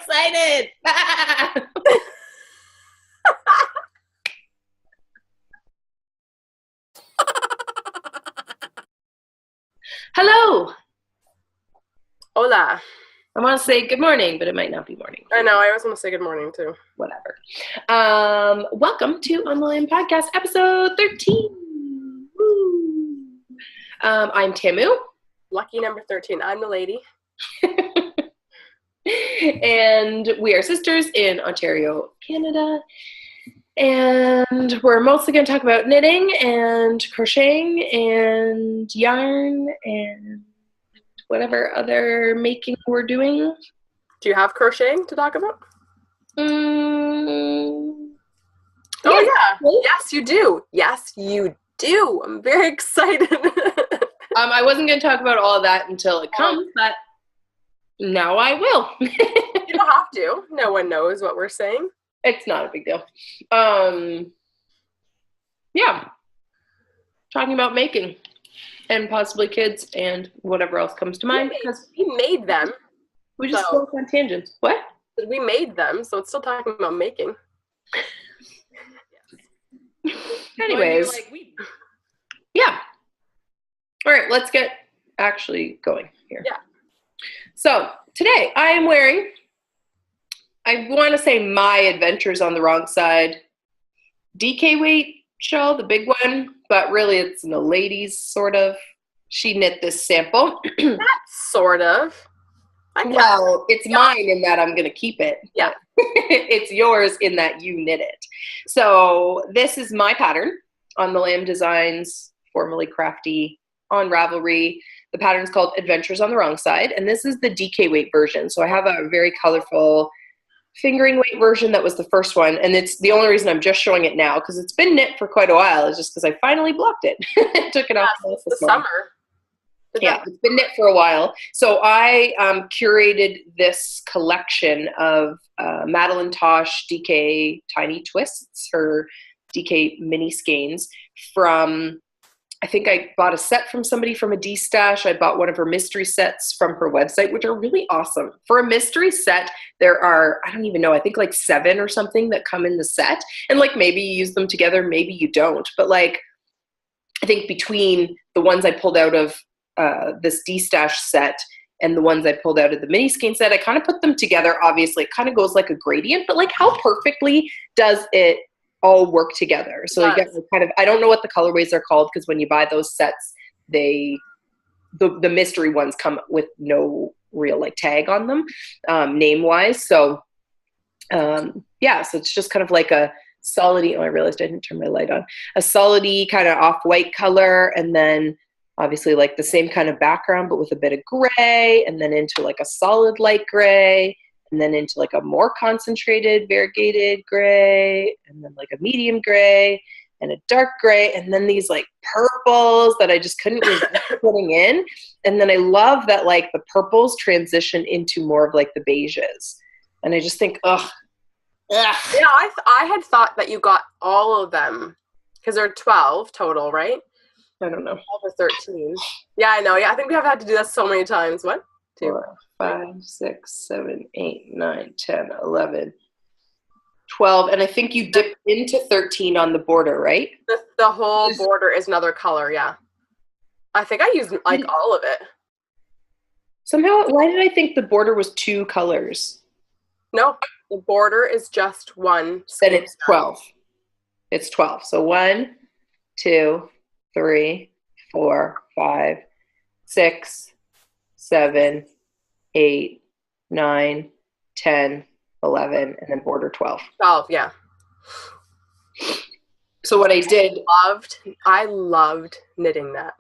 excited. Hello. Hola. I want to say good morning, but it might not be morning. I know. I always want to say good morning, too. Whatever. Welcome to On the Land Podcast, episode 13. Woo. I'm Thamo. Lucky number 13. I'm Naledi. And we are sisters in Ontario, Canada. And we're mostly going to talk about knitting and crocheting and yarn and whatever other making we're doing. Do you have crocheting to talk about? Oh, yeah. Yes, you do. Yes, you do. I'm very excited. I wasn't going to talk about all of that until it comes, but now I will. You don't have to. No one knows what we're saying. It's not a big deal. Yeah. Talking about making and possibly kids and whatever else comes to mind. Because we made them. We just spoke on tangents. What? We made them, so it's still talking about making. Anyways. Yeah. All right, let's get actually going here. Yeah. So today I am wearing, I want to say My Adventures on the Wrong Side DK weight shawl, the big one, but really it's Naledi's sort of. She knit this sample. Sort of. Well, it's mine in that I'm going to keep it. Yeah. It's yours in that you knit it. So this is my pattern on the Lamb Designs, formerly Crafty, on Ravelry. The pattern's called Adventures on the Wrong Side, and this is the DK weight version. So I have a very colorful fingering weight version that was the first one, and it's the only reason I'm just showing it now because it's been knit for quite a while. Is just because I finally blocked it. Took it off the summer. Yeah, it's been knit for a while. So I curated this collection of Madeline Tosh DK Tiny Twists, her DK mini skeins from, I think I bought a set from somebody from a D-Stash. I bought one of her mystery sets from her website, which are really awesome. For a mystery set, there are, I don't even know, I think like 7 or something that come in the set. And like maybe you use them together, maybe you don't. But like, I think between the ones I pulled out of this D-Stash set and the ones I pulled out of the mini skein set, I kind of put them together. Obviously, it kind of goes like a gradient, but like how perfectly does it all work together? So you get kind of, I don't know what the colorways are called because when you buy those sets, the mystery ones come with no real like tag on them, name-wise. So yeah, so it's just kind of like a solid-y, oh, I realized I didn't turn my light on, a solid-y kind of off-white color, and then obviously like the same kind of background, but with a bit of gray, and then into like a solid light gray, and then into like a more concentrated variegated gray, and then like a medium gray, and a dark gray, and then these like purples that I just couldn't resist putting in. And then I love that like the purples transition into more of like the beiges. And I just think, ugh. Yeah, I had thought that you got all of them, because there are 12 total, right? I don't know. 12 or 13. Yeah, I know. Yeah, I think we have had to do that so many times. 1, 2, 4, 5, 6, 7, 8, 9, 10, 11, 12. And I think you dip into 13 on the border, right? The whole border is another color, yeah. I think I used like all of it. Somehow, why did I think the border was 2 colors? No, the border is just one. Then it's 12. It's 12. So 1, 2, 3, 4, 5, 6, 7, 8, 9, 10, 11, and then border 12. 12, yeah. So what I did, I loved knitting that.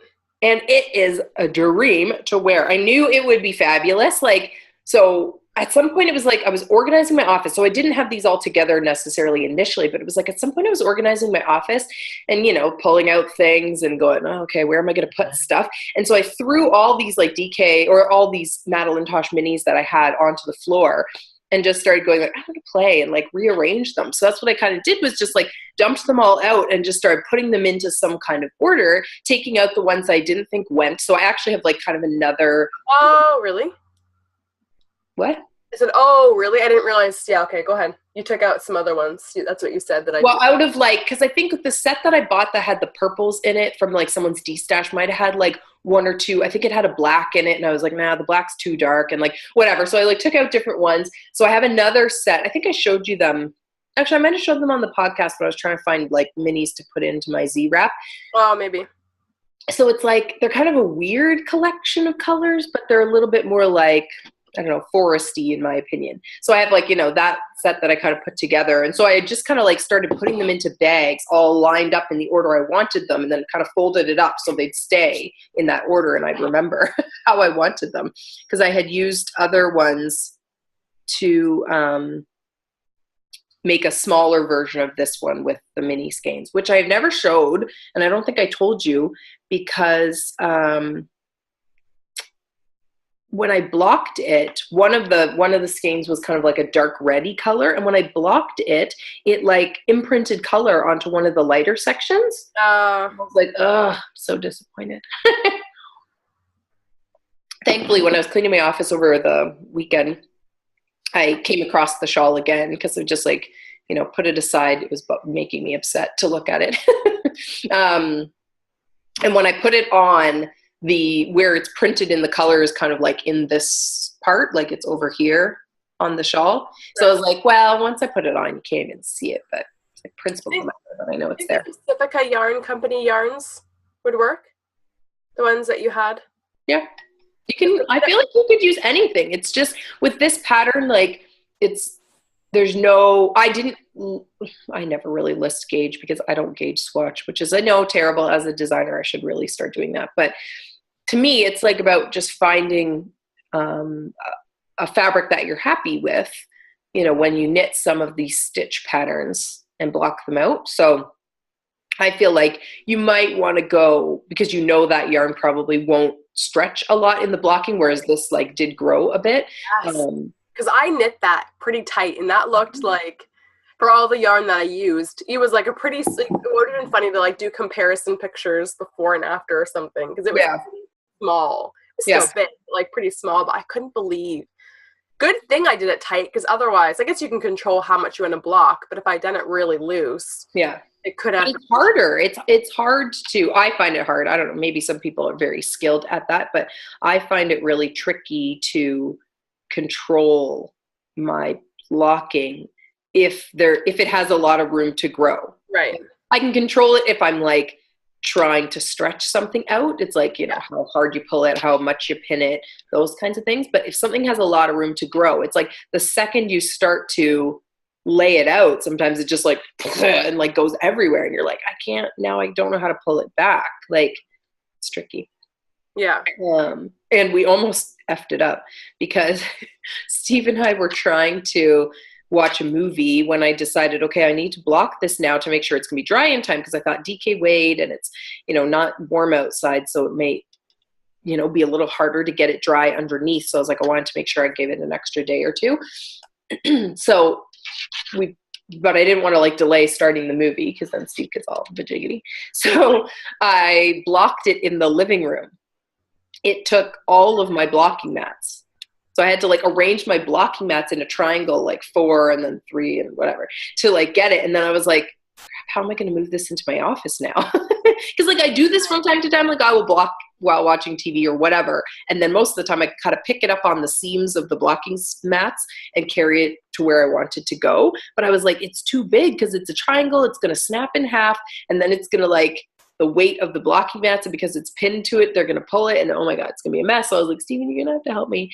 And it is a dream to wear. I knew it would be fabulous. Like, so at some point it was like I was organizing my office. So I didn't have these all together necessarily initially, but it was like at some point I was organizing my office and, you know, pulling out things and going, oh, okay, where am I going to put stuff? And so I threw all these like DK or all these Madeline Tosh minis that I had onto the floor and just started going like, I'm going to play and like rearrange them. So that's what I kind of did, was just like dumped them all out and just started putting them into some kind of order, taking out the ones I didn't think went. So I actually have like kind of another. Oh, really? What? I said, oh, really? I didn't realize. Yeah, okay, go ahead. You took out some other ones. That's what you said that I Well, did. out of like, because I think the set that I bought that had the purples in it from like someone's D-stash might have had like one or two. I think it had a black in it, and I was like, nah, the black's too dark, and like whatever. So I like took out different ones. So I have another set. I think I showed you them. Actually, I might have showed them on the podcast, but I was trying to find like minis to put into my Z wrap. Oh, maybe. So it's like they're kind of a weird collection of colors, but they're a little bit more like, I don't know, foresty in my opinion. So I have like, that set that I kind of put together. And so I just kind of like started putting them into bags all lined up in the order I wanted them, and then kind of folded it up so they'd stay in that order. And I'd remember how I wanted them, because I had used other ones to make a smaller version of this one with the mini skeins, which I've never showed. And I don't think I told you, because when I blocked it, one of the skeins was kind of like a dark reddy color, and when I blocked it, it like imprinted color onto one of the lighter sections. I was like, ugh, so disappointed. Thankfully, when I was cleaning my office over the weekend, I came across the shawl again, because I just like, put it aside. It was making me upset to look at it. And when I put it on, where it's printed in the color is kind of like in this part, like it's over here on the shawl. Right. So I was like, well, once I put it on, you can't even see it, but it's like principle matter, but I know it's there. Pacifica Yarn Company yarns would work? The ones that you had? Yeah. You can, I feel like you could use anything. It's just with this pattern, like I never really list gauge, because I don't gauge swatch, which is, I know, terrible as a designer. I should really start doing that. But to me, it's like about just finding a fabric that you're happy with, when you knit some of these stitch patterns and block them out. So I feel like you might want to go, because that yarn probably won't stretch a lot in the blocking, whereas this like did grow a bit. Yes. Because I knit that pretty tight, and that looked like, for all the yarn that I used, it was like it would have been funny to like do comparison pictures before and after or something, because it was pretty small. It was still big, like pretty small, but I couldn't believe. Good thing I did it tight, because otherwise, I guess you can control how much you want to block, but if I done it really loose, it could have. But it's harder. It's hard to. I find it hard. I don't know. Maybe some people are very skilled at that, but I find it really tricky to control my blocking if it has a lot of room to grow. Right. I can control it if I'm like trying to stretch something out. It's like, how hard you pull it, how much you pin it, those kinds of things. But if something has a lot of room to grow, it's like the second you start to lay it out, sometimes it just like and like goes everywhere, and you're like, I can't, now I don't know how to pull it back. Like, it's tricky. Yeah. And we almost effed it up, because Steve and I were trying to watch a movie when I decided, okay, I need to block this now to make sure it's gonna be dry in time, because I thought DK weighed, and it's not warm outside, so it may be a little harder to get it dry underneath. So I was like, I wanted to make sure I gave it an extra day or two. But I didn't want to like delay starting the movie, because then Steve gets all vajiggity. So I blocked it in the living room. It took all of my blocking mats. So I had to like arrange my blocking mats in a triangle, like 4 and then 3 and whatever, to like get it. And then I was like, how am I going to move this into my office now? Because like I do this from time to time, like I will block while watching TV or whatever. And then most of the time I kind of pick it up on the seams of the blocking mats and carry it to where I want it to go. But I was like, it's too big, because it's a triangle. It's going to snap in half, and then it's going to like, the weight of the blocking mats, and because it's pinned to it, they're going to pull it, and oh my God, it's going to be a mess. So I was like, Steven, you're going to have to help me.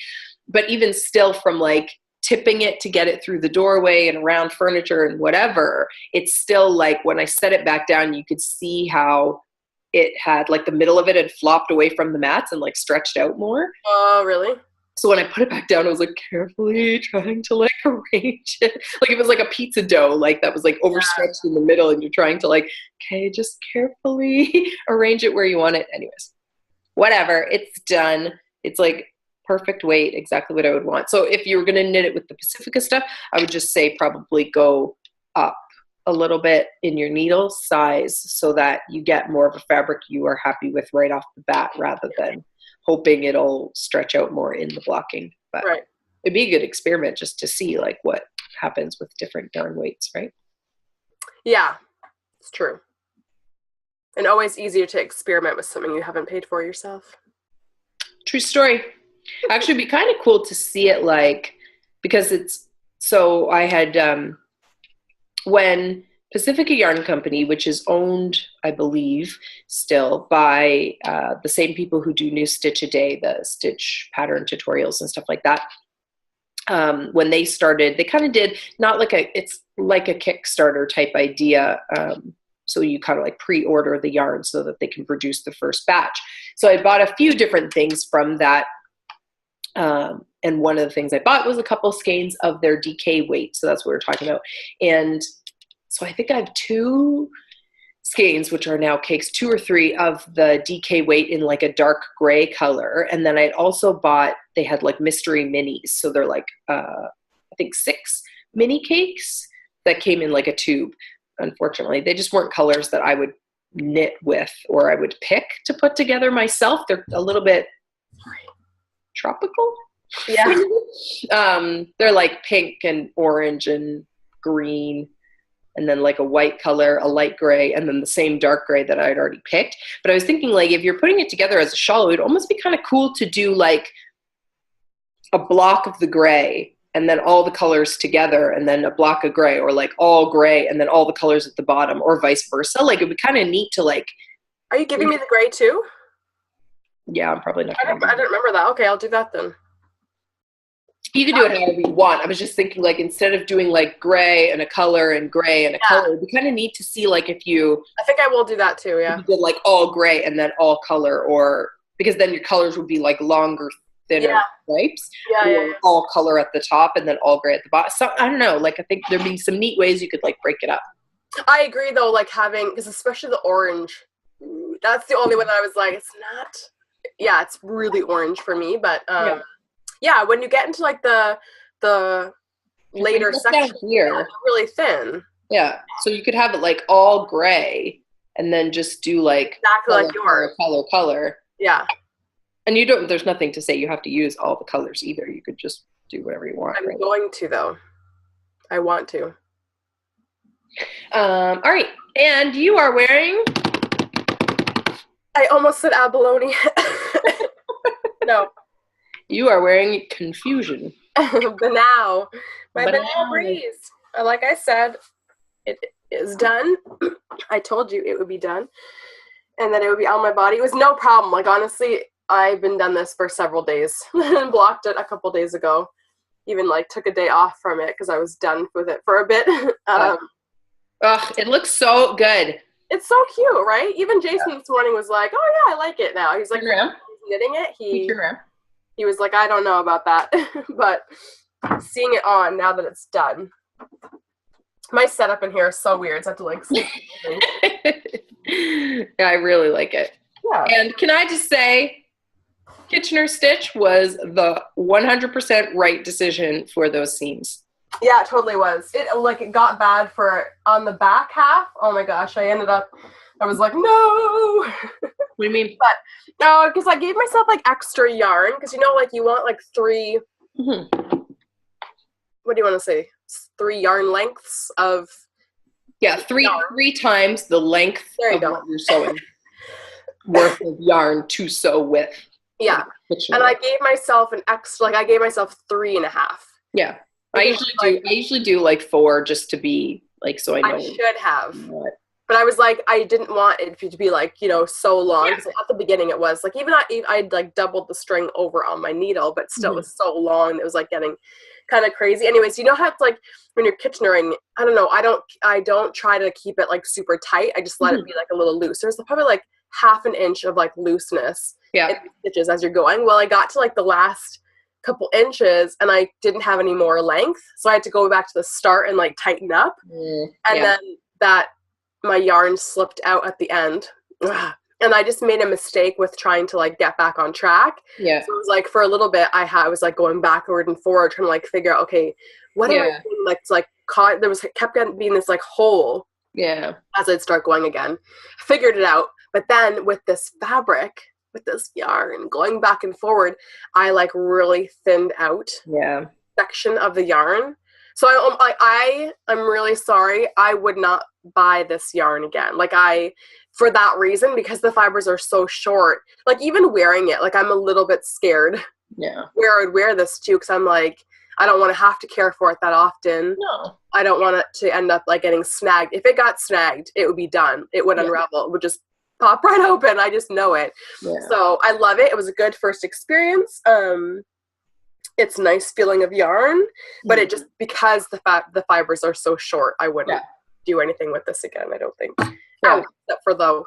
But even still, from like tipping it to get it through the doorway and around furniture and whatever, it's still like, when I set it back down, you could see how it had like the middle of it had flopped away from the mats and like stretched out more. Oh, really? So when I put it back down, I was like carefully trying to like arrange it. Like it was like a pizza dough, like that was like overstretched in the middle, and you're trying to like, okay, just carefully arrange it where you want it. Anyways, whatever, it's done. It's like perfect weight, exactly what I would want. So if you were going to knit it with the Pacifica stuff, I would just say probably go up a little bit in your needle size so that you get more of a fabric you are happy with right off the bat, rather than hoping it'll stretch out more in the blocking. But right. it'd be a good experiment just to see like what happens with different yarn weights, right? Yeah, it's true. And always easier to experiment with something you haven't paid for yourself. True story. Actually, it'd be kind of cool to see it like, because it's, so I had, when Pacifica Yarn Company, which is owned, I believe, still by the same people who do New Stitch a Day, the stitch pattern tutorials and stuff like that. When they started, they kind of did not like it's like a Kickstarter type idea. So you kind of like pre-order the yarn so that they can produce the first batch. So I bought a few different things from that. And one of the things I bought was a couple skeins of their DK weight. So that's what we're talking about. And so I think I have 2 skeins, which are now cakes, 2 or 3 of the DK weight in like a dark gray color. And then I'd also bought, they had like mystery minis. So they're like, I think 6 mini cakes that came in like a tube. Unfortunately, they just weren't colors that I would knit with or I would pick to put together myself. They're a little bit tropical. Yeah. They're like pink and orange and green, and then like a white color, a light gray, and then the same dark gray that I'd already picked. But I was thinking like if you're putting it together as a shawl, it would almost be kind of cool to do like a block of the gray and then all the colors together and then a block of gray, or like all gray and then all the colors at the bottom, or vice versa. Like it'd be kind of neat to like. Are you giving me the gray too? Yeah, I'm probably not. I don't remember that. Okay, I'll do that then. You can do it however you want. I was just thinking like instead of doing like gray and a color and gray and a color, it'd be kind of neat to see like if you. I think I will do that too, yeah. You did like all gray and then all color, or because then your colors would be like longer, thinner stripes. Yeah. All color at the top and then all gray at the bottom. So I don't know. Like I think there'd be some neat ways you could like break it up. I agree though, like having, because especially the orange, that's the only one that I was like, it's not. Yeah, it's really orange for me, but yeah, when you get into like the later section, here, it's really thin. Yeah, so you could have it like all gray, and then just do like exactly like yours, color. Yeah, and you don't. There's nothing to say you have to use all the colors either. You could just do whatever you want. I'm going to though. I want to. All right, and you are wearing. I almost said abalone. No. You are wearing confusion. Banao. My banana breeze. Like I said, it is done. I told you it would be done. And that it would be on my body. It was no problem. Like, honestly, I've been done this for several days. And blocked it a couple days ago. Even, like, took a day off from it because I was done with it for a bit. It looks so good. It's so cute, right? Even Jason this morning was like, oh, yeah, I like it now. He's like, he's knitting it. He was like, I don't know about that. But seeing it on now that it's done. My setup in here is so weird. So I have to like sleep. Yeah, I really like it. Yeah. And can I just say, Kitchener Stitch was the 100% right decision for those seams. Yeah, it totally was. It got bad for on the back half. Oh my gosh, I was like, no. What do you mean? But no, because I gave myself like extra yarn because like you want like 3. Mm-hmm. What do you want to say? 3 yarn lengths of. Yeah, three times the length of what you're sewing worth of yarn to sew with. Yeah, and I gave myself an extra. Like I gave myself 3.5. Yeah. I usually do like 4 just to be like, so I know. I should have. But I was like, I didn't want it to be like, so long. Yeah. At the beginning it was like, even I'd like doubled the string over on my needle, but still it was so long. It was like getting kind of crazy. Anyways, you know how it's like when you're Kitchenering, I don't know. I don't try to keep it like super tight. I just let it be like a little loose. There's probably like 1/2 inch of like looseness in the stitches as you're going. Well, I got to like the last couple inches and I didn't have any more length, so I had to go back to the start and like tighten up, and then my yarn slipped out at the end. And I just made a mistake with trying to like get back on track. Yeah, so it was like for a little bit I was like going backward and forward trying to like figure out, okay, what am I doing? Like, it's like caught, there was kept being this like hole as I'd start going again. I figured it out, but then with this fabric with this yarn, going back and forward, I like really thinned out section of the yarn. So I'm really sorry. I would not buy this yarn again. Like for that reason, because the fibers are so short, like even wearing it, like I'm a little bit scared where I would wear this too, because I'm like, I don't want to have to care for it that often. No. I don't want it to end up like getting snagged. If it got snagged, it would be done. It would unravel. It would just pop right open. I just know it. Yeah. So I love it. It was a good first experience. It's nice feeling of yarn, but it just, because the fibers are so short, I wouldn't do anything with this again, I don't think. Except for though.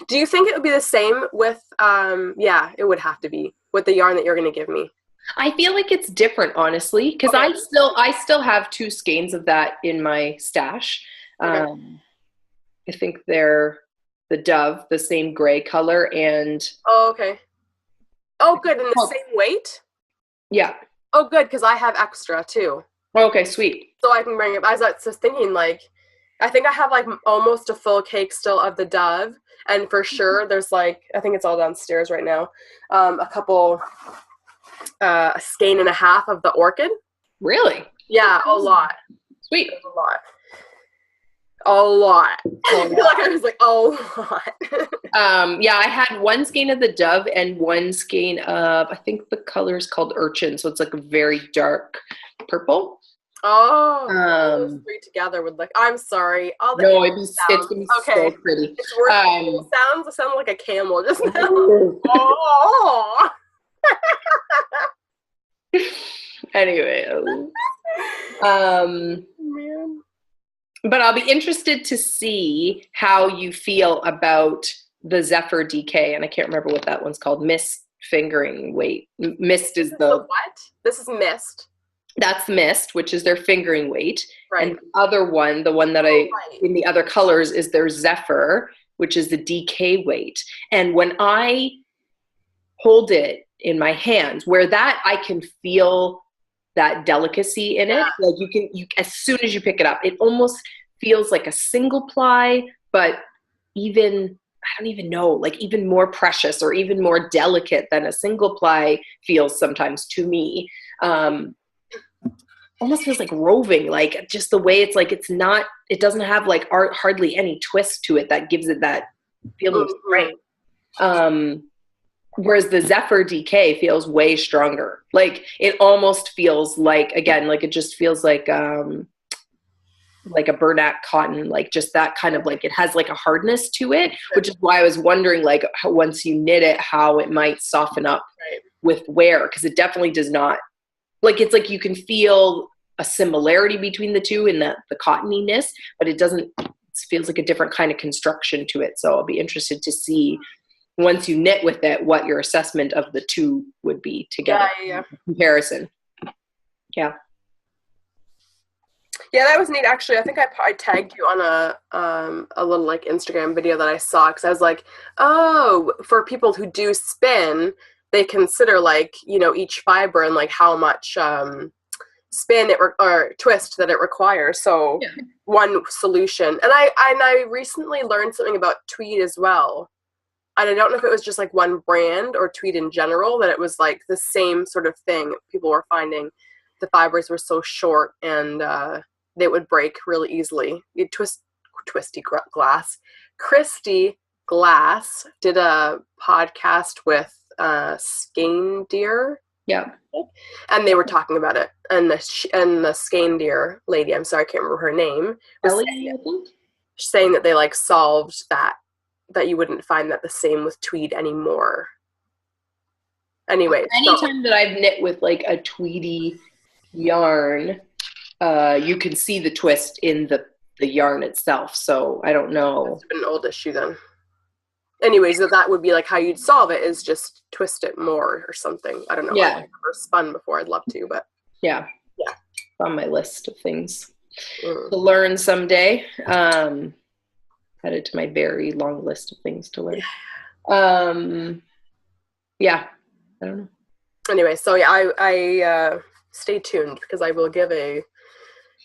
Do you think it would be the same with, it would have to be, with the yarn that you're going to give me? I feel like it's different, honestly, because I still have 2 skeins of that in my stash. I think they're the Dove, the same gray color, and... Oh, okay. Oh, good, and the same weight? Yeah. Oh, good, because I have extra, too. Okay, sweet. So I can bring it. I was just thinking, like, I think I have, like, almost a full cake still of the Dove, and for sure there's, like, I think it's all downstairs right now, a couple... a skein and a half of the Orchid. Really? Yeah, a lot. Sweet. A lot. A lot. I feel like I was like, a lot. I had 1 skein of the Dove and 1 skein of, I think the color is called Urchin, so it's like a very dark purple. Oh, those 3 together would like. I'm sorry. It's gonna be so pretty. It's worth it sound like a camel just now. Oh. Anyway, man. But I'll be interested to see how you feel about the Zephyr DK, and I can't remember what that one's called. Mist fingering weight. Mist is the what? This is Mist. That's Mist, which is their fingering weight. Right. And the other one, the one that in the other colors, is their Zephyr, which is the DK weight. And when I hold it in my hands, where that I can feel that delicacy in it. Like you as soon as you pick it up, it almost feels like a single ply, but even, I don't even know, like even more precious or even more delicate than a single ply feels sometimes to me. Almost feels like roving, like just the way it's like, it doesn't have like hardly any twist to it that gives it that feeling of strength. Whereas the Zephyr DK feels way stronger. Like it almost feels like, again, like it just feels like a burlap cotton, like just that kind of like, it has like a hardness to it, which is why I was wondering like how, once you knit it, how it might soften up with wear. Cause it definitely does not, like, it's like you can feel a similarity between the two in the cottoniness, but it feels like a different kind of construction to it. So I'll be interested to see once you knit with it, what your assessment of the two would be together. Comparison. Yeah, that was neat. Actually, I think I tagged you on a little like Instagram video that I saw, because I was like, oh, for people who do spin, they consider like, you know, each fiber and like how much spin or twist that it requires. So one solution, and I recently learned something about tweed as well. And I don't know if it was just like one brand or tweed in general, that it was like the same sort of thing. People were finding the fibers were so short and they would break really easily. You twisty glass. Christy Glass did a podcast with Skein Deer. Yeah. And they were talking about it. And the Skein Deer lady, I'm sorry, I can't remember her name, was saying that they like solved that you wouldn't find that the same with tweed anymore. Anyway. Anytime that I've knit with like a tweedy yarn, you can see the twist in the yarn itself. So I don't know. It's been an old issue then. Anyways, that would be like how you'd solve it, is just twist it more or something. I don't know. Yeah. I've never spun before. I'd love to, but. Yeah. It's on my list of things to learn someday. Added to my very long list of things to learn. I don't know. Anyway, so I stay tuned, because I will give a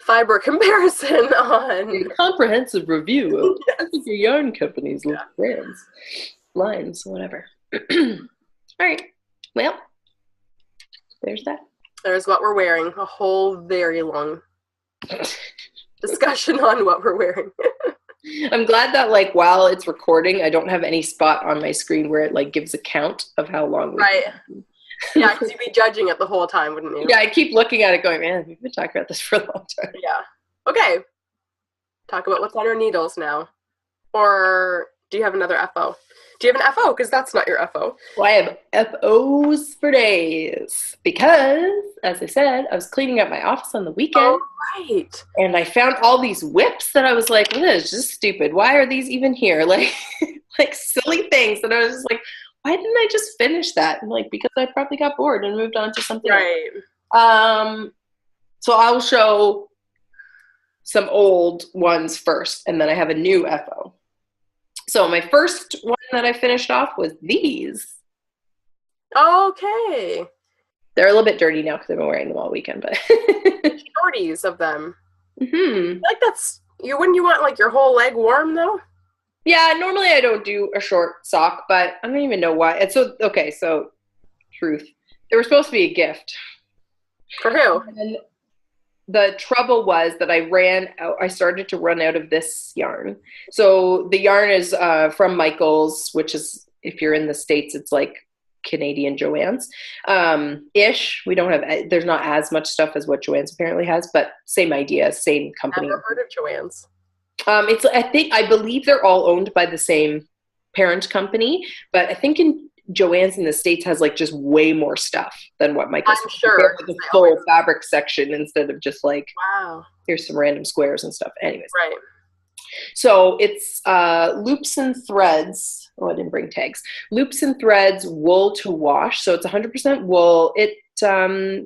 fiber comparison on a comprehensive review of your yarn companies, brands, lines, whatever. All right. Well, there's that. There's what we're wearing. A whole very long discussion on what we're wearing. I'm glad that like while it's recording, I don't have any spot on my screen where it like gives a count of how long. Right. Yeah, because you'd be judging it the whole time, wouldn't you? Yeah, I keep looking at it going, man, we've been talking about this for a long time. Yeah. Okay. Talk about what's on our needles now. Or do you have another FO? Do you have an FO? Because that's not your FO. Well, I have FOs for days because, as I said, I was cleaning up my office on the weekend. Oh, right. And I found all these whips that I was like, well, this is just stupid. Why are these even here? Like silly things. And I was just like, why didn't I just finish that? And like, because I probably got bored and moved on to something else. So I'll show some old ones first, and then I have a new FO. So my first one that I finished off was these. Okay. They're a little bit dirty now because I've been wearing them all weekend, but shorties of them. Mm-hmm. Like that's wouldn't you want like your whole leg warm though? Yeah, normally I don't do a short sock, but I don't even know why. And so okay, so truth. They were supposed to be a gift. For who? And the trouble was that I started to run out of this yarn. So the yarn is from Michael's, which is, if you're in the States, it's like Canadian Joann's ish. We don't have, there's not as much stuff as what Joann's apparently has, but same idea, same company. Never heard of Joann's. I believe they're all owned by the same parent company, but I think in Joann's in the States has like just way more stuff than what Michael's. I'm sure. The full fabric section instead of just like, wow, here's some random squares and stuff. Anyways. Right. So it's loops and threads. Oh, I didn't bring tags. Loops and threads, wool to wash. So it's 100% wool. It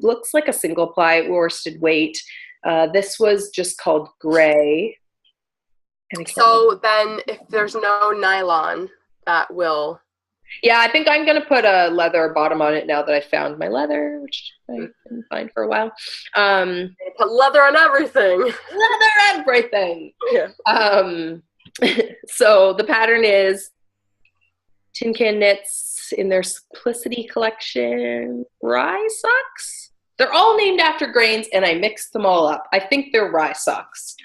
looks like a single ply worsted weight. This was just called gray. So then if there's no nylon, that will... Yeah, I think I'm going to put a leather bottom on it now that I found my leather, which I couldn't find for a while. Put leather on everything. Leather everything. Yeah. So the pattern is Tin Can Knits in their Simplicity collection. Rye socks? They're all named after grains, and I mixed them all up. I think they're rye socks.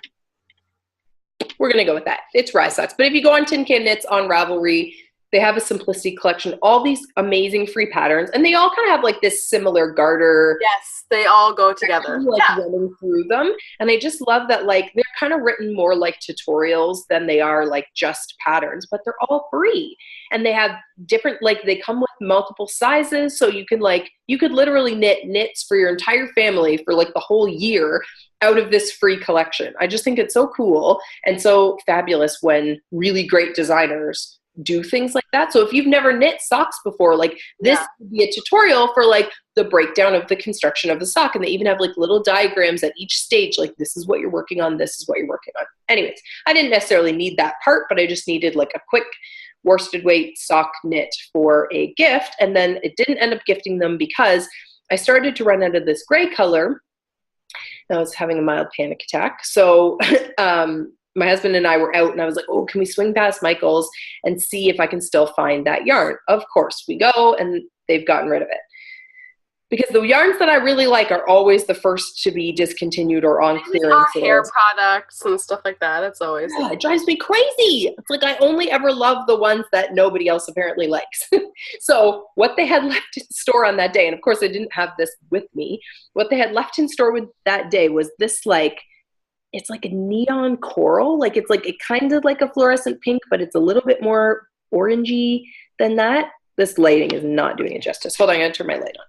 We're going to go with that. It's rye socks. But if you go on Tin Can Knits on Ravelry, they have a Simplicity collection, all these amazing free patterns, and they all kind of have like this similar garter. Yes, they all go together. Running through them, and I just love that like they're kind of written more like tutorials than they are like just patterns, but they're all free, and they have different they come with multiple sizes, so you could literally knit knits for your entire family for like the whole year out of this free collection. I just think it's so cool and so fabulous when really great designers do things like that. So if you've never knit socks before, like this would be a tutorial for like the breakdown of the construction of the sock. And they even have like little diagrams at each stage, like this is what you're working on, this is what you're working on. Anyways, I didn't necessarily need that part, but I just needed like a quick worsted weight sock knit for a gift. And then it didn't end up gifting them because I started to run out of this gray color. I was having a mild panic attack. So my husband and I were out, and I was like, oh, can we swing past Michael's and see if I can still find that yarn? Of course we go, and they've gotten rid of it. Because the yarns that I really like are always the first to be discontinued or on clearance. Hair products and stuff like that. It's always... Yeah, it drives me crazy. It's like I only ever love the ones that nobody else apparently likes. So what they had left in store on that day, and of course I didn't have this with me, what they had left in store with that day was this like, it's like a neon coral. Like it's like, it kind of like a fluorescent pink, but it's a little bit more orangey than that. This lighting is not doing it justice. Hold on, I'm going to turn my light on.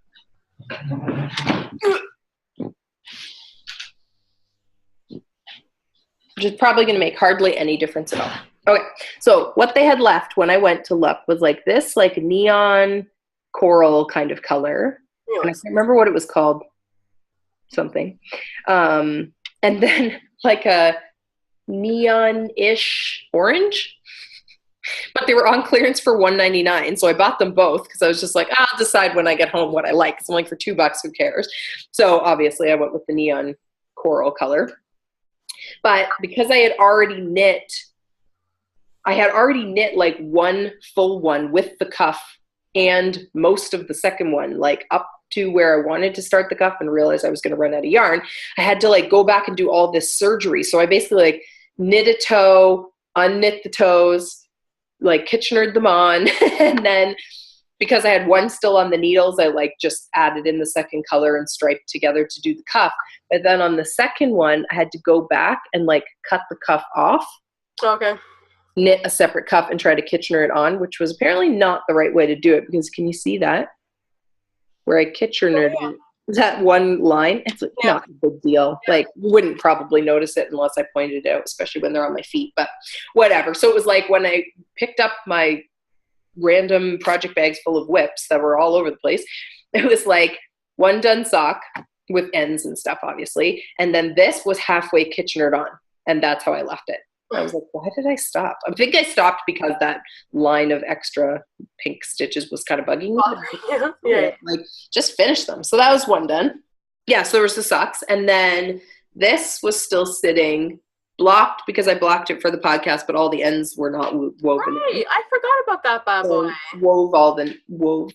Which is probably going to make hardly any difference at all. Okay, so what they had left when I went to look was like this like neon coral kind of color. And I can't remember what it was called. Something. And then like a neon-ish orange, but they were on clearance for $1.99. So I bought them both because I was just like, I'll decide when I get home what I like. Because I'm like, for $2, who cares? So obviously I went with the neon coral color. But because I had already knit like one full one with the cuff and most of the second one, like up to where I wanted to start the cuff and realized I was going to run out of yarn. I had to like go back and do all this surgery. So I basically like knit a toe, unknit the toes, like Kitchenered them on. And then because I had one still on the needles, I like just added in the second color and striped together to do the cuff. But then on the second one, I had to go back and like cut the cuff off. Okay. Knit a separate cuff and try to Kitchener it on, which was apparently not the right way to do it, because can you see that? Where I Kitchenered that one line? It's like not a big deal. Like you wouldn't probably notice it unless I pointed it out, especially when they're on my feet, but whatever. So it was like when I picked up my random project bags full of whips that were all over the place, it was like one done sock with ends and stuff, obviously. And then this was halfway Kitchenered on. And that's how I left it. I was like, why did I stop? I think I stopped because that line of extra pink stitches was kind of bugging me. Yeah. Like, just finish them. So that was one done. Yeah, so there was the socks. And then this was still sitting blocked because I blocked it for the podcast, but all the ends were not woven. Right. I forgot about that bad boy. Wove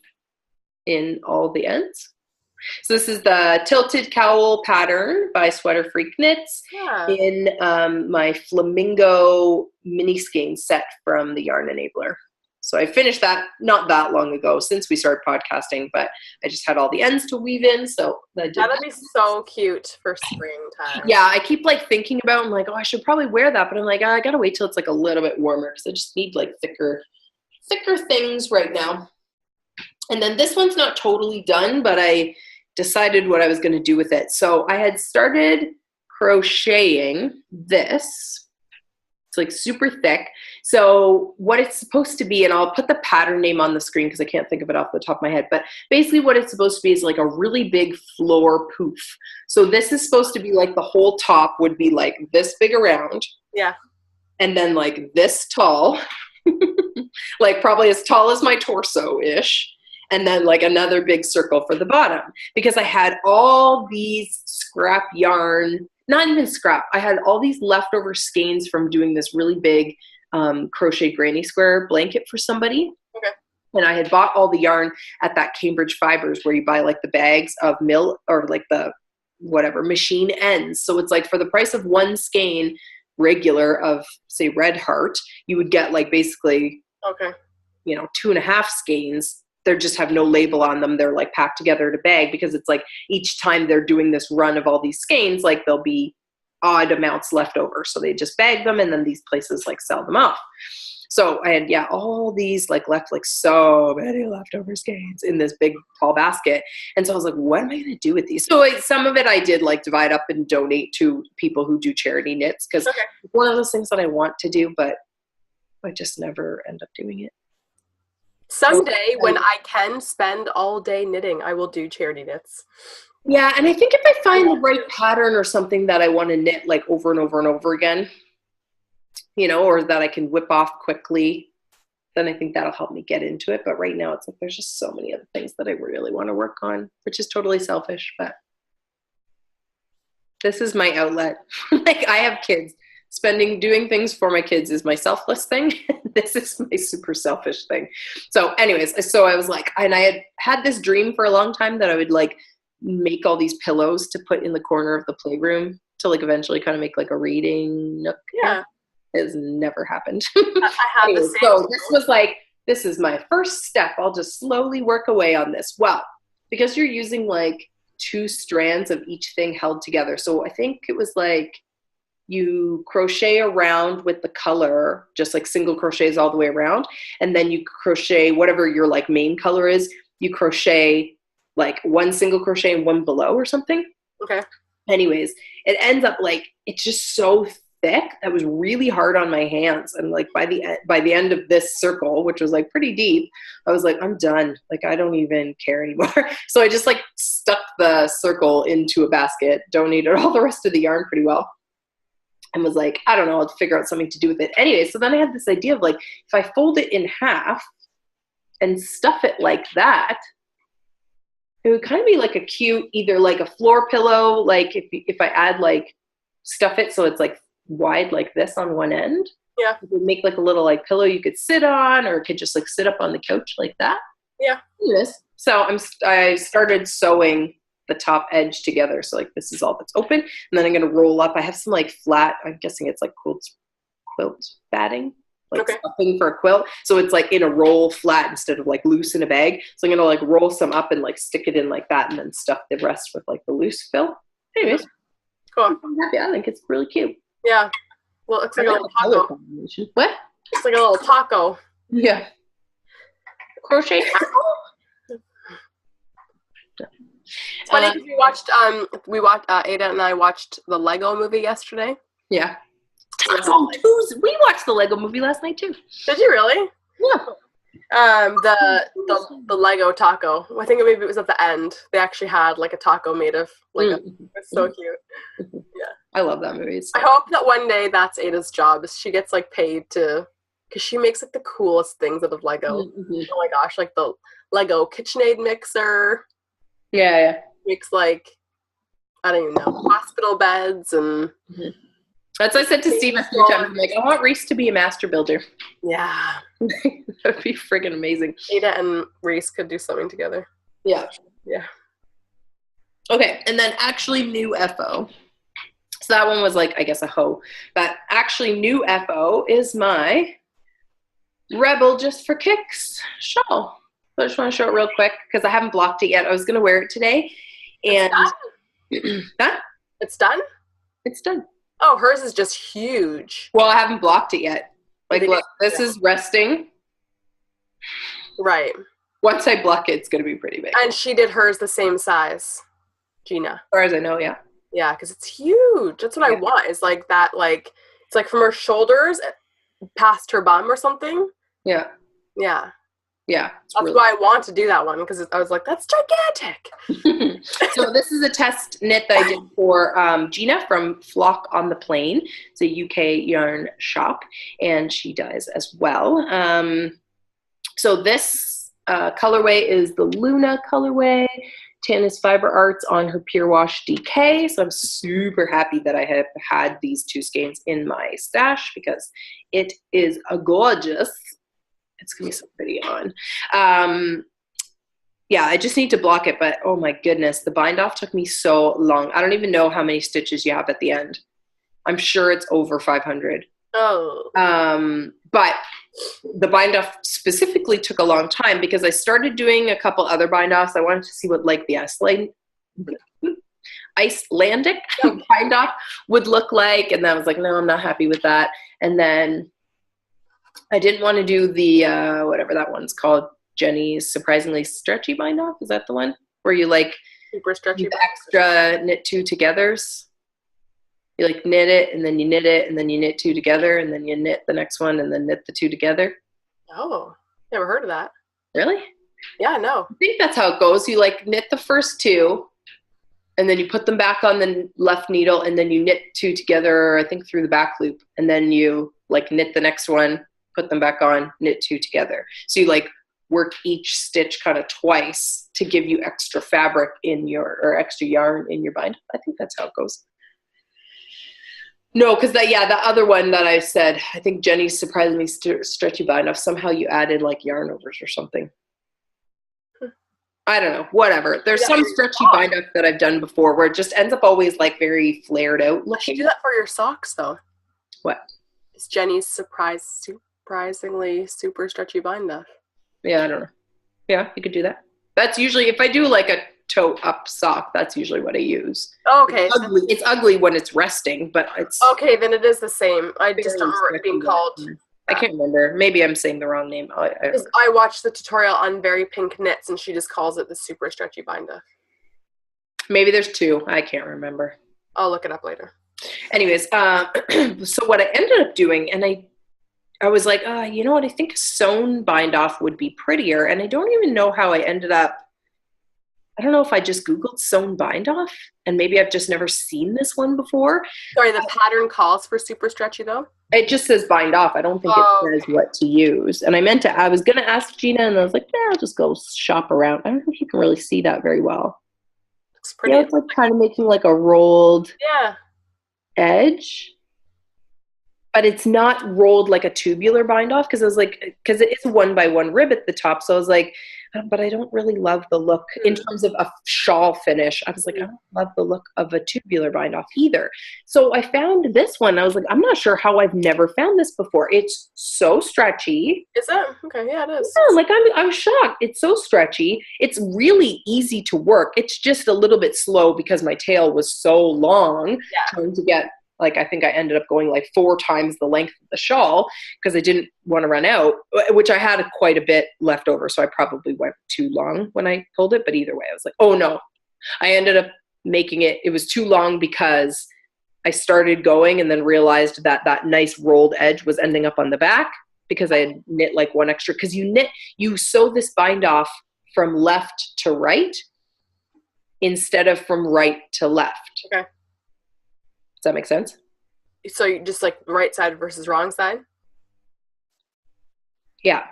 in all the ends. So this is the Tilted Cowl pattern by Sweater Freak Knits in my Flamingo mini skein set from the Yarn Enabler. So I finished that not that long ago since we started podcasting, but I just had all the ends to weave in. So that'd be so cute for springtime. Yeah, I keep like thinking about, I'm like, oh, I should probably wear that. But I'm like, I gotta wait till it's like a little bit warmer because I just need like thicker things right now. And then this one's not totally done, but I decided what I was going to do with it. So I had started crocheting this. It's like super thick. So what it's supposed to be, and I'll put the pattern name on the screen because I can't think of it off the top of my head, but basically what it's supposed to be is like a really big floor poof. So this is supposed to be like the whole top would be like this big around. Yeah. And then like this tall, like probably as tall as my torso-ish. And then like another big circle for the bottom, because I had all these scrap yarn, not even scrap. I had all these leftover skeins from doing this really big crochet granny square blanket for somebody. Okay. And I had bought all the yarn at that Cambridge Fibers where you buy like the bags of mill or like the whatever machine ends. So it's like for the price of one skein regular of say Red Heart, you would get like basically, 2.5 skeins. They just have no label on them. They're like packed together in a bag because it's like each time they're doing this run of all these skeins, like there'll be odd amounts left over. So they just bag them and then these places like sell them off. So I had, all these like left like so many leftover skeins in this big tall basket. And so I was like, what am I going to do with these? So some of it I did like divide up and donate to people who do charity knits because it's one of those things that I want to do, but I just never end up doing it. Someday when I can spend all day knitting, I will do charity knits. Yeah, and I think if I find the right pattern or something that I want to knit like over and over and over again, or that I can whip off quickly, then I think that'll help me get into it. But right now it's like there's just so many other things that I really want to work on, which is totally selfish, but this is my outlet. Like I have kids. Doing things for my kids is my selfless thing. This is my super selfish thing. So anyways, so I was like, and I had this dream for a long time that I would like make all these pillows to put in the corner of the playroom to like eventually kind of make like a reading nook. Yeah. It has never happened. I have the same. So this was like, this is my first step. I'll just slowly work away on this. Well, because you're using like 2 strands of each thing held together. So I think it was like, you crochet around with the color, just like single crochets all the way around. And then you crochet whatever your like main color is, you crochet like 1 single crochet and 1 below or something. Okay. Anyways, it ends up like, it's just so thick. That was really hard on my hands. And like by the end of this circle, which was like pretty deep, I was like, I'm done. Like, I don't even care anymore. So I just like stuck the circle into a basket, donated all the rest of the yarn pretty well. And was like, I don't know, I'll figure out something to do with it. Anyway, so then I had this idea of like, if I fold it in half and stuff it like that, it would kind of be like a cute, either like a floor pillow, like if I add like, stuff it so it's like wide like this on one end. Yeah. It would make like a little like pillow you could sit on, or it could just like sit up on the couch like that. Yeah. Yes. So I started sewing the top edge together. So like this is all that's open, and then I'm gonna roll up. I have some like flat. I'm guessing it's like quilt batting, like stuffing for a quilt. So it's like in a roll flat instead of like loose in a bag. So I'm gonna like roll some up and like stick it in like that, and then stuff the rest with like the loose fill. Anyways, cool. I'm happy. I think it's really cute. Yeah. Well, it looks like a little taco. What? It's like a little taco. Yeah. Crochet taco. It's funny because we watched Ada and I watched the Lego movie yesterday. Yeah. We watched the Lego movie last night too. Did you really? Yeah. The Lego taco. I think maybe it was at the end. They actually had like a taco made of like it's so cute. Yeah. I love that movie. I hope that one day that's Ada's job. Is she gets like paid to, because she makes like the coolest things out of Lego. Mm-hmm. Oh my gosh, like the Lego KitchenAid mixer. Yeah. Makes like, I don't even know, hospital beds and. Mm-hmm. That's what I said to Steve a few times. I'm like, I want Reese to be a master builder. Yeah. That would be friggin' amazing. Ada and Reese could do something together. Yeah. Yeah. Okay, and then actually new FO. So that one was like, I guess, a hoe. But actually new FO is my Rebel Just for Kicks shawl. So I just want to show it real quick because I haven't blocked it yet. I was going to wear it today. And it's done? It's done? It's done. Oh, hers is just huge. Well, I haven't blocked it yet. Like, look, this is resting. Right. Once I block it, it's going to be pretty big. And she did hers the same size, Gina. As far as I know, yeah. Yeah, because it's huge. That's what I want. Is like that, like, it's like from her shoulders past her bum or something. Yeah. Yeah. Yeah. That's really why I want to do that one, because I was like, that's gigantic. So this is a test knit that I did for Gina from Flock on the Plain. It's a UK yarn shop, and she does as well. So this colorway is the Luna colorway. Tannis Fiber Arts on her Pure Wash DK. So I'm super happy that I have had these two skeins in my stash because it is a gorgeous. It's going to be so pretty on. Yeah, I just need to block it, but oh my goodness, the bind off took me so long. I don't even know how many stitches you have at the end. I'm sure it's over 500. Oh. But the bind off specifically took a long time because I started doing a couple other bind offs. I wanted to see what like the Icelandic bind off would look like. And then I was like, no, I'm not happy with that. And then I didn't want to do the, whatever that one's called, Jenny's Surprisingly Stretchy bind off. Is that the one where you like super stretchy extra knit two togethers? You like knit it and then you knit it and then you knit two together and then you knit the next one and then knit the two together. Oh, never heard of that. Really? Yeah, no. I think that's how it goes. You like knit the first two and then you put them back on the left needle and then you knit two together, I think through the back loop, and then you like knit the next one, put them back on, knit two together. So you like work each stitch kind of twice to give you extra fabric in your, or extra yarn in your bind. I think that's how it goes. No, because the other one that I said, I think Jenny's Surprisingly Stretchy bind off, somehow you added like yarn overs or something. I don't know, whatever. There's some stretchy bind off that I've done before where it just ends up always like very flared out looking. You do that for your socks though. What? It's Jenny's surprisingly super stretchy bind off. Yeah, I don't know. Yeah, you could do that. That's usually, if I do like a toe up sock, that's usually what I use. Oh, okay. It's ugly when it's resting, but it's... Okay, then it is the same. I just don't remember it being called... I can't remember. Maybe I'm saying the wrong name. I watched the tutorial on Very Pink Knits, and she just calls it the super stretchy bind off. Maybe there's two. I can't remember. I'll look it up later. Anyways, so what I ended up doing, and I was like, you know what? I think a sewn bind off would be prettier. And I don't even know how I ended up. I don't know if I just Googled sewn bind off and maybe I've just never seen this one before. Sorry, the pattern calls for super stretchy though? It just says bind off. I don't think it says what to use. And I was going to ask Gina and I was like, I'll just go shop around. I don't know if you can really see that very well. Looks pretty. Yeah, it's like kind of making like a rolled edge. But it's not rolled like a tubular bind off because it is a 1x1 rib at the top. So I was like, but I don't really love the look in terms of a shawl finish. I was like, I don't love the look of a tubular bind off either. So I found this one. I was like, I'm not sure how I've never found this before. It's so stretchy. Is it? Okay, yeah, it is. Yeah, like I'm shocked. It's so stretchy. It's really easy to work. It's just a little bit slow because my tail was so long trying to get, like, I think I ended up going like 4 times the length of the shawl because I didn't want to run out, which I had quite a bit left over. So I probably went too long when I pulled it. But either way, I was like, oh no. I ended up making it. It was too long because I started going and then realized that that nice rolled edge was ending up on the back because I had knit like one extra. Because you sew this bind off from left to right instead of from right to left. Okay. Does that make sense? So you just like right side versus wrong side? Yeah.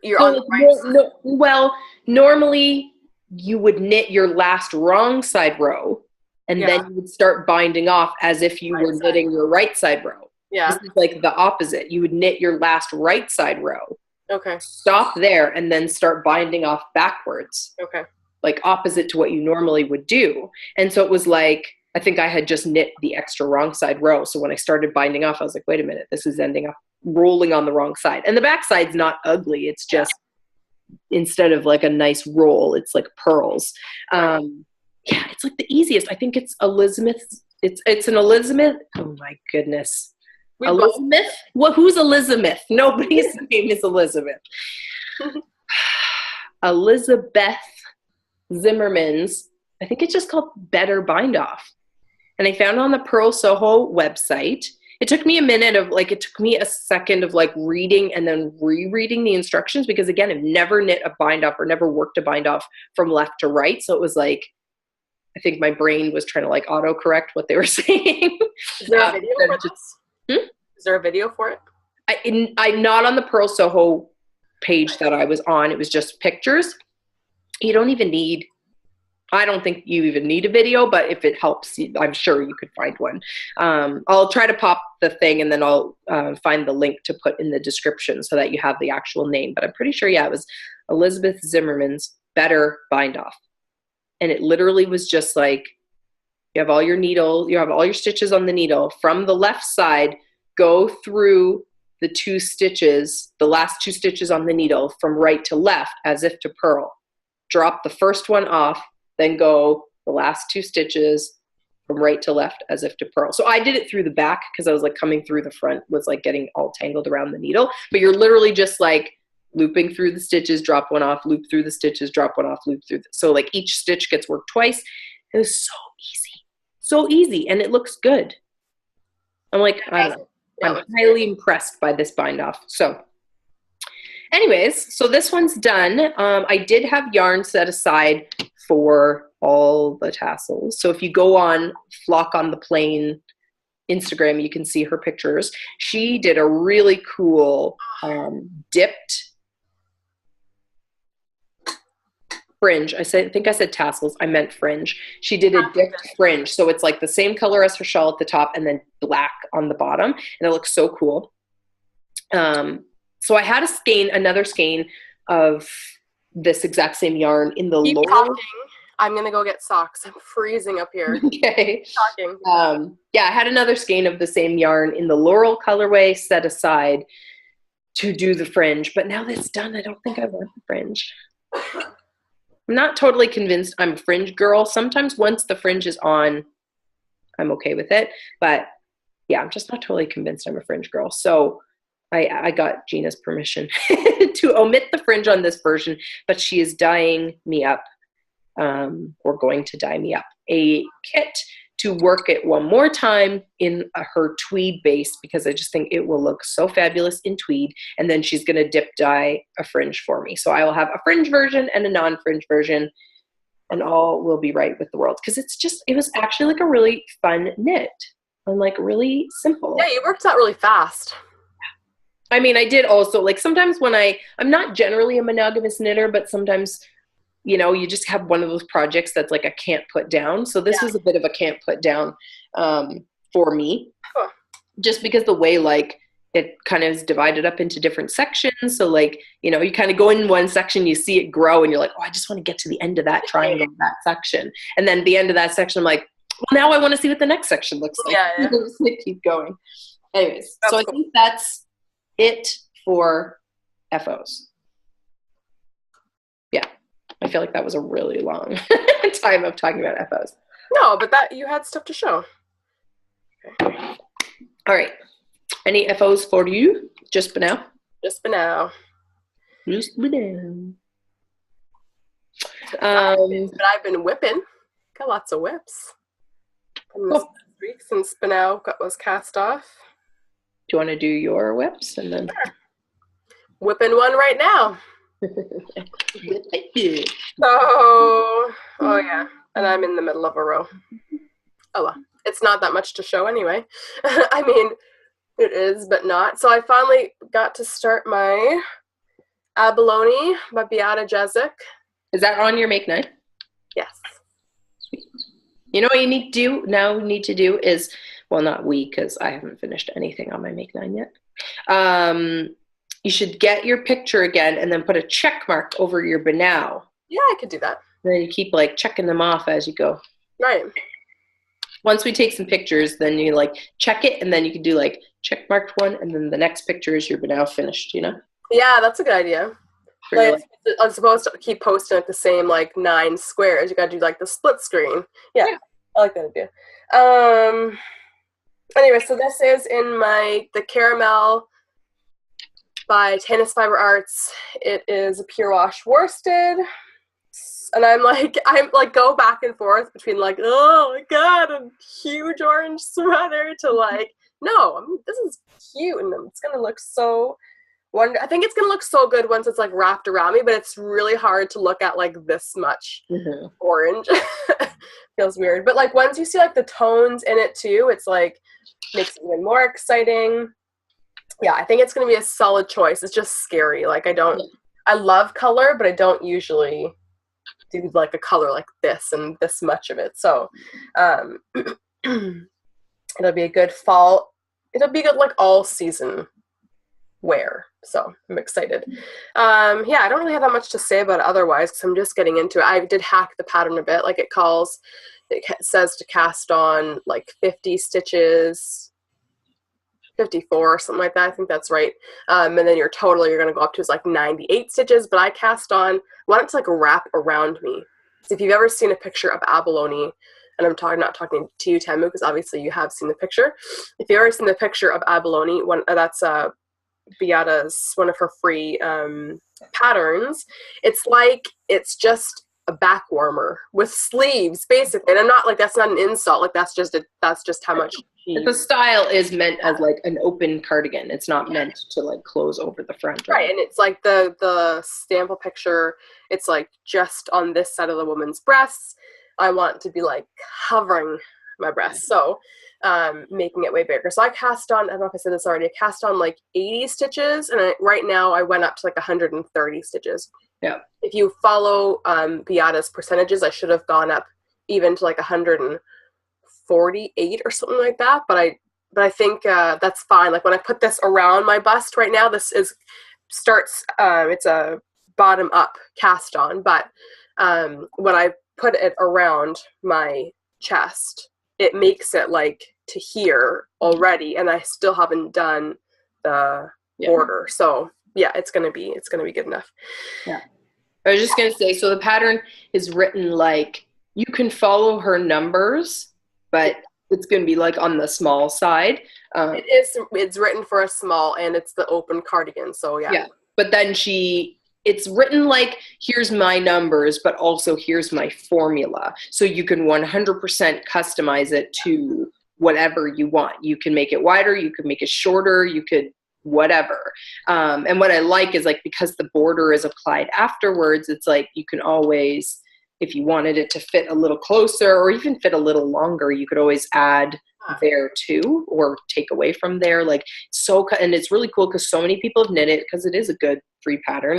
You're on the right side. Well, normally you would knit your last wrong side row and then you would start binding off as if you were knitting your right side row. Yeah. This is like the opposite. You would knit your last right side row. Okay. Stop there and then start binding off backwards. Okay. Like opposite to what you normally would do. And so it was like, I think I had just knit the extra wrong side row. So when I started binding off, I was like, wait a minute, this is ending up rolling on the wrong side. And the back side's not ugly. It's just instead of like a nice roll, it's like pearls. Yeah, it's like the easiest. I think it's Elizabeth. It's an Elizabeth. Oh my goodness. Elizabeth? Who's Elizabeth? Nobody's name is Elizabeth. Elizabeth Zimmerman's, I think it's just called Better Bind Off. And I found it on the Pearl Soho website. It took me it took me a second of like reading and then rereading the instructions because again, I've never knit a bind off or never worked a bind off from left to right. So it was like, I think my brain was trying to like autocorrect what they were saying. Is there a video for this? Is there a video for it? I'm not on the Pearl Soho page that I was on. It was just pictures. You don't even need, I don't think you even need a video, but if it helps, I'm sure you could find one. I'll try to pop the thing and then I'll find the link to put in the description so that you have the actual name. But I'm pretty sure, it was Elizabeth Zimmerman's Better Bind Off. And it literally was just like, you have all your needle, you have all your stitches on the needle. From the left side, go through the 2 stitches, the last 2 stitches on the needle from right to left as if to purl. Drop the first one off, then go the last 2 stitches from right to left as if to purl. So I did it through the back because I was like coming through the front was like getting all tangled around the needle. But you're literally just like looping through the stitches, drop one off, loop through the stitches, drop one off, loop through. So like each stitch gets worked twice. It was so easy. So easy. And it looks good. I'm like, I don't know. I'm highly impressed by this bind off. So anyways, so this one's done. I did have yarn set aside for all the tassels. So if you go on Flock on the Plain Instagram, you can see her pictures. She did a really cool dipped fringe. I think I said tassels. I meant fringe. She did a dipped fringe. So it's like the same color as her shawl at the top and then black on the bottom. And it looks so cool. So I had another skein of this exact same yarn in the Keep lower. talking. I'm going to go get socks. I'm freezing up here. Okay. Talking. I had another skein of the same yarn in the Laurel colorway set aside to do the fringe. But now that's done, I don't think I want the fringe. I'm not totally convinced I'm a fringe girl. Sometimes once the fringe is on, I'm okay with it. But yeah, I'm just not totally convinced I'm a fringe girl. So I got Gina's permission to omit the fringe on this version, but she is dyeing me up, or going to dye me up, a kit to work it one more time in her tweed base because I just think it will look so fabulous in tweed. And then she's going to dip dye a fringe for me. So I will have a fringe version and a non-fringe version and all will be right with the world. Because it was actually like a really fun knit and like really simple. Yeah, you worked that really fast. I mean, I did also, like sometimes when I'm not generally a monogamous knitter, but sometimes, you just have one of those projects that's like a can't put down. So this was a bit of a can't put down for me. Huh. Just because the way like it kind of is divided up into different sections. So like, you know, you kind of go in one section, you see it grow and you're like, oh, I just want to get to the end of that triangle, that section. And then the end of that section, I'm like, well, now I want to see what the next section looks like. Yeah. Just keep going. Anyways, so I think that's it for FOs. Yeah. I feel like that was a really long time of talking about FOs. No, but that you had stuff to show. Okay. All right. Any FOs for you? Just for now? Just for now. Just for now. But I've been whipping. Got lots of whips. From this week since Spinel was cast off. Do you want to do your whips and then? Sure. Whipping one right now. Oh yeah. And I'm in the middle of a row. Oh well. It's not that much to show anyway. I mean, it is, but not. So I finally got to start my Abalone by Beata Jezik. Is that on your make 9? Yes. Sweet. You know what you need to do is, well, not we, because I haven't finished anything on my make 9 yet. You should get your picture again and then put a check mark over your banao. Yeah, I could do that. And then you keep like checking them off as you go. Right. Once we take some pictures, then you like check it, and then you can do like check marked one, and then the next picture is your banao finished, you know? Yeah, that's a good idea. Like, I'm supposed to keep posting like the same like 9 squares. You gotta do like the split screen. Yeah. I like that idea. Anyway, so this is in the Caramel by Tennis Fiber Arts. It is a pure wash worsted. And I'm like go back and forth between like, oh my god, a huge orange sweater to like, no, this is cute and it's gonna look so I think it's gonna look so good once it's like wrapped around me, but it's really hard to look at like this much orange. Feels weird. But like once you see like the tones in it too, it's like makes it even more exciting. Yeah, I think it's gonna be a solid choice. It's just scary. Like I love color, but I don't usually do like a color like this and this much of it. So it'll be a good fall. It'll be good like all season wear. So I'm excited. Yeah, I don't really have that much to say about it otherwise because I'm just getting into it. I did hack the pattern a bit. Like it says to cast on like 50 stitches, 54 or something like that. I think that's right. And then your total you're going to go up to is like 98 stitches, but I want it to like wrap around me. So if you've ever seen a picture of Abalone, and I'm not talking to you, Thamo, because obviously you have seen the picture. If you've ever seen the picture of Abalone, that's Beata's one of her free patterns. It's just a back warmer with sleeves, basically. And I'm not like that's not an insult. Like that's just how much. The style is meant as like an open cardigan. It's not meant to like close over the front. Right, and it's like the sample picture. It's like just on this side of the woman's breasts. I want to be like covering my breasts, so making it way bigger. So I cast on, I don't know if I said this already, I cast on like 80 stitches, and right now I went up to like 130 stitches. Yeah. If you follow Beata's percentages, I should have gone up even to like 148 or something like that, but I think that's fine. Like when I put this around my bust right now, it's a bottom up cast on, but when I put it around my chest, it makes it like to here already, and I still haven't done the border. So yeah, it's gonna be good enough. Yeah. I was just gonna say, so the pattern is written like you can follow her numbers, but it's gonna be like on the small side. It's written for a small, and it's the open cardigan. So yeah. Yeah. But then it's written like, here's my numbers, but also here's my formula. So you can 100% customize it to whatever you want. You can make it wider, you can make it shorter, you could whatever. And what I like is like, because the border is applied afterwards, it's like you can always, if you wanted it to fit a little closer or even fit a little longer, you could always add there too, or take away from there. Like and it's really cool because so many people have knit it because it is a good free pattern.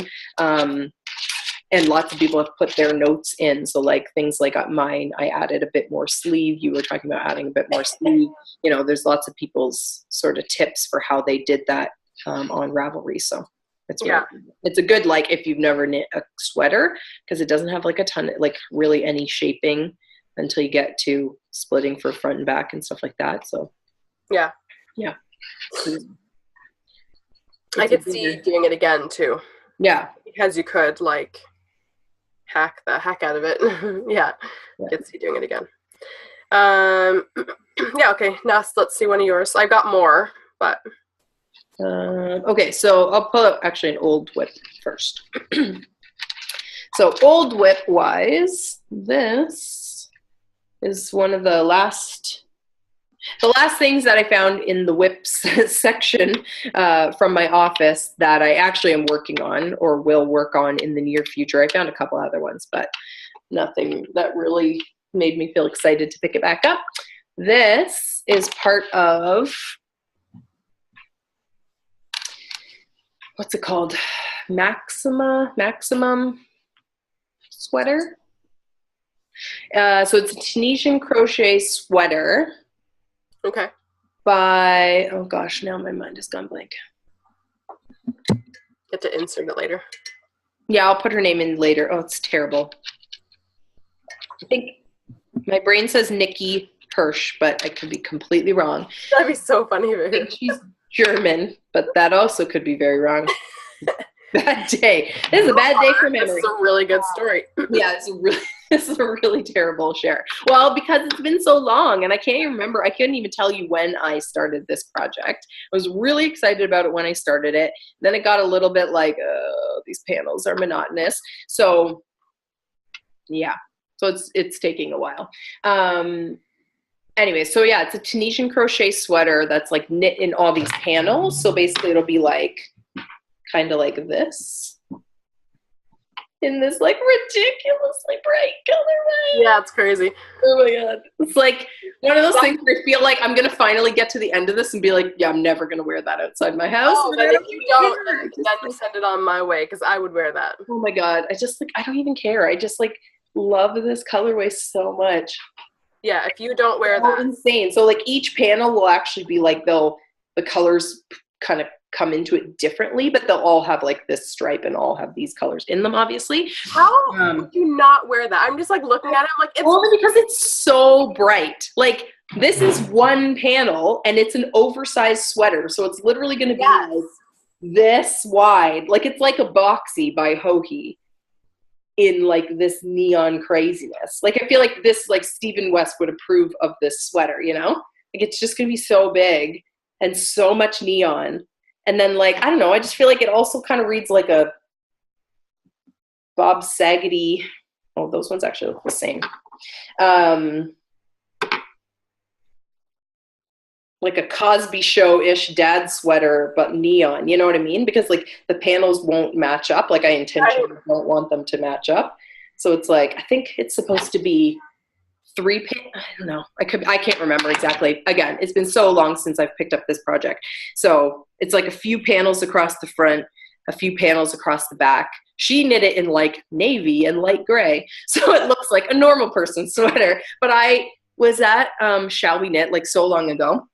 And lots of people have put their notes in. So like things like mine, I added a bit more sleeve. You were talking about adding a bit more sleeve. You know, there's lots of people's sort of tips for how they did that on Ravelry. So it's really, it's a good, like, if you've never knit a sweater, because it doesn't have like a ton, like really any shaping until you get to splitting for front and back and stuff like that. So yeah. I could see you doing it again too. Yeah. Because you could like hack the heck out of it. Yeah. I could see doing it again. Yeah, okay. Now let's see one of yours. I've got more, but okay, so I'll pull out actually an old whip first. So old whip wise, this is one of the last things that I found in the whips section from my office that I actually am working on or will work on in the near future. I found a couple other ones, but nothing that really made me feel excited to pick it back up. This is part of, what's it called? Maximum sweater. So it's a Tunisian crochet sweater. Okay. By, oh gosh, now my mind has gone blank. Get to insert it later. Yeah, I'll put her name in later. Oh, it's terrible. I think my brain says Nikki Hirsch, but I could be completely wrong. That'd be so funny. I think she's German, but that also could be very wrong. Bad day. This is a bad day for memory. This is a really good story. Yeah, this is a really terrible share. Well, because it's been so long and I can't even remember. I couldn't even tell you when I started this project. I was really excited about it when I started it. Then it got a little bit like, these panels are monotonous. So yeah, so it's taking a while. Anyway, so yeah, it's a Tunisian crochet sweater that's like knit in all these panels. So basically it'll be like, kind of like this. In this like ridiculously bright colorway. Yeah, it's crazy. Oh my god. It's like one of those things where I feel like I'm going to finally get to the end of this and be like, yeah, I'm never going to wear that outside my house. Oh, but if you don't, then send it on my way because I would wear that. Oh my god. I don't even care. I just like love this colorway so much. Yeah, if you don't wear that. Insane. So like each panel will actually be like the colors kind of come into it differently, but they'll all have like this stripe and all have these colors in them, obviously. How would you not wear that? I'm just like looking at it, I'm like, it's only because it's so bright. Like this is one panel and it's an oversized sweater, so it's literally going to be like this wide. Like it's like a boxy by Hohi in like this neon craziness. Like I feel like this, like Stephen West would approve of this sweater, you know? Like it's just going to be so big and so much neon. And then, like, I don't know, I just feel like it also kind of reads like a Bob Saget-y. Oh, those ones actually look the same. Like a Cosby Show-ish dad sweater, but neon. You know what I mean? Because, like, the panels won't match up. Like, I intentionally don't want them to match up. So it's like, I think it's supposed to be I don't know. I can't remember exactly. Again, it's been so long since I've picked up this project. So it's like a few panels across the front, a few panels across the back. She knit it in like navy and light gray. So it looks like a normal person's sweater. But I was at Shall We Knit like so long ago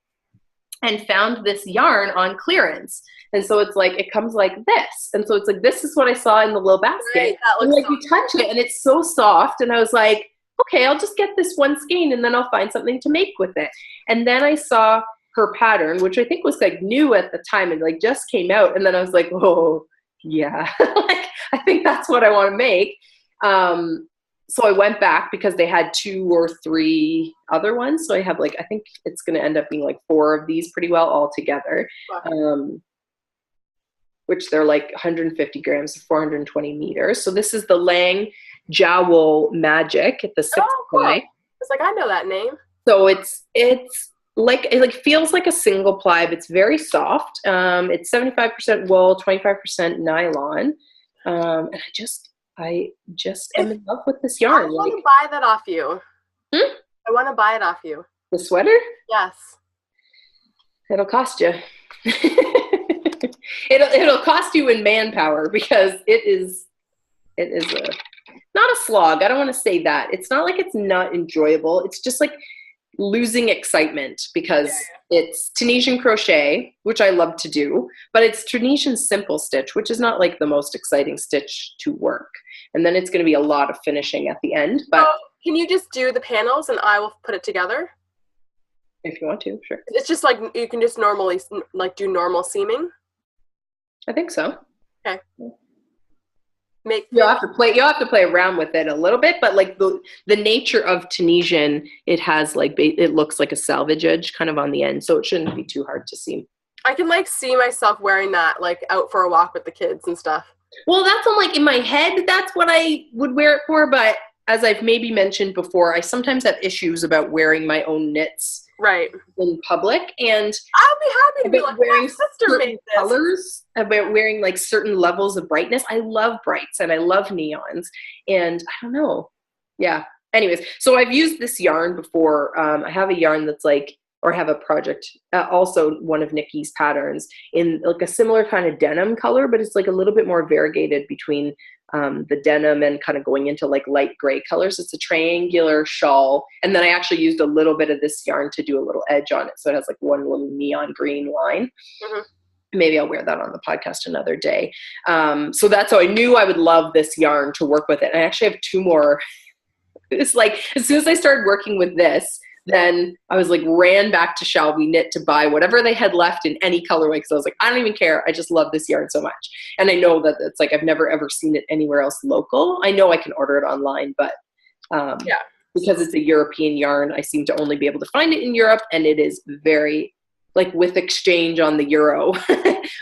and found this yarn on clearance. And so it's like, it comes like this. And so it's like, this is what I saw in the little basket. Right, and like you touch it and it's so soft. And I was like, okay, I'll just get this one skein and then I'll find something to make with it. And then I saw her pattern, which I think was like new at the time and like just came out. And then I was like, oh yeah, like I think that's what I want to make. So I went back because they had 2 or 3 other ones. So I have like, I think it's going to end up being like 4 of these pretty well all together. Which they're like 150 grams, 420 meters. So this is the Lang Jowl Magic at the 6th ply. It's like, I know that name. So it's like, it like feels like a single ply, but it's very soft. It's 75% wool, 25% nylon. And I just am in love with this yarn. I want to buy that off you. I want to buy it off you. The sweater? Yes. It'll cost you. It'll cost you in manpower because it is It is not a slog. I don't want to say that. It's not like it's not enjoyable. It's just like losing excitement because it's Tunisian crochet, which I love to do, but it's Tunisian simple stitch, which is not like the most exciting stitch to work. And then it's going to be a lot of finishing at the end. But can you just do the panels and I will put it together? If you want to, sure. It's just like you can just normally like do normal seaming. I think so. Okay. You'll have to play around with it a little bit, but like the nature of Tunisian, it has like it looks like a salvage edge kind of on the end, so it shouldn't be too hard to seam. I can like see myself wearing that like out for a walk with the kids and stuff. Well, that's on like in my head, that's what I would wear it for, but as I've maybe mentioned before, I sometimes have issues about wearing my own knits in public, and I'll be happy to be like, wearing my sister made this. colors, about wearing like certain levels of brightness. I love brights and I love neons, and I don't know. Yeah. Anyways, so I've used this yarn before. I have a yarn that's like, or have a project, also one of Nikki's patterns in like a similar kind of denim color, but it's like a little bit more variegated between the denim and kind of going into like light gray colors. It's a triangular shawl. And then I actually used a little bit of this yarn to do a little edge on it. So it has like one little neon green line. Mm-hmm. Maybe I'll wear that on the podcast another day. So that's how I knew I would love this yarn to work with it. And I actually have two more. It's like, as soon as I started working with this, then I was like, ran back to Shall We Knit to buy whatever they had left in any colorway. Because I was like, I don't even care. I just love this yarn so much. And I know that it's like, I've never ever seen it anywhere else local. I know I can order it online, but because it's a European yarn, I seem to only be able to find it in Europe. And it is very, like with exchange on the euro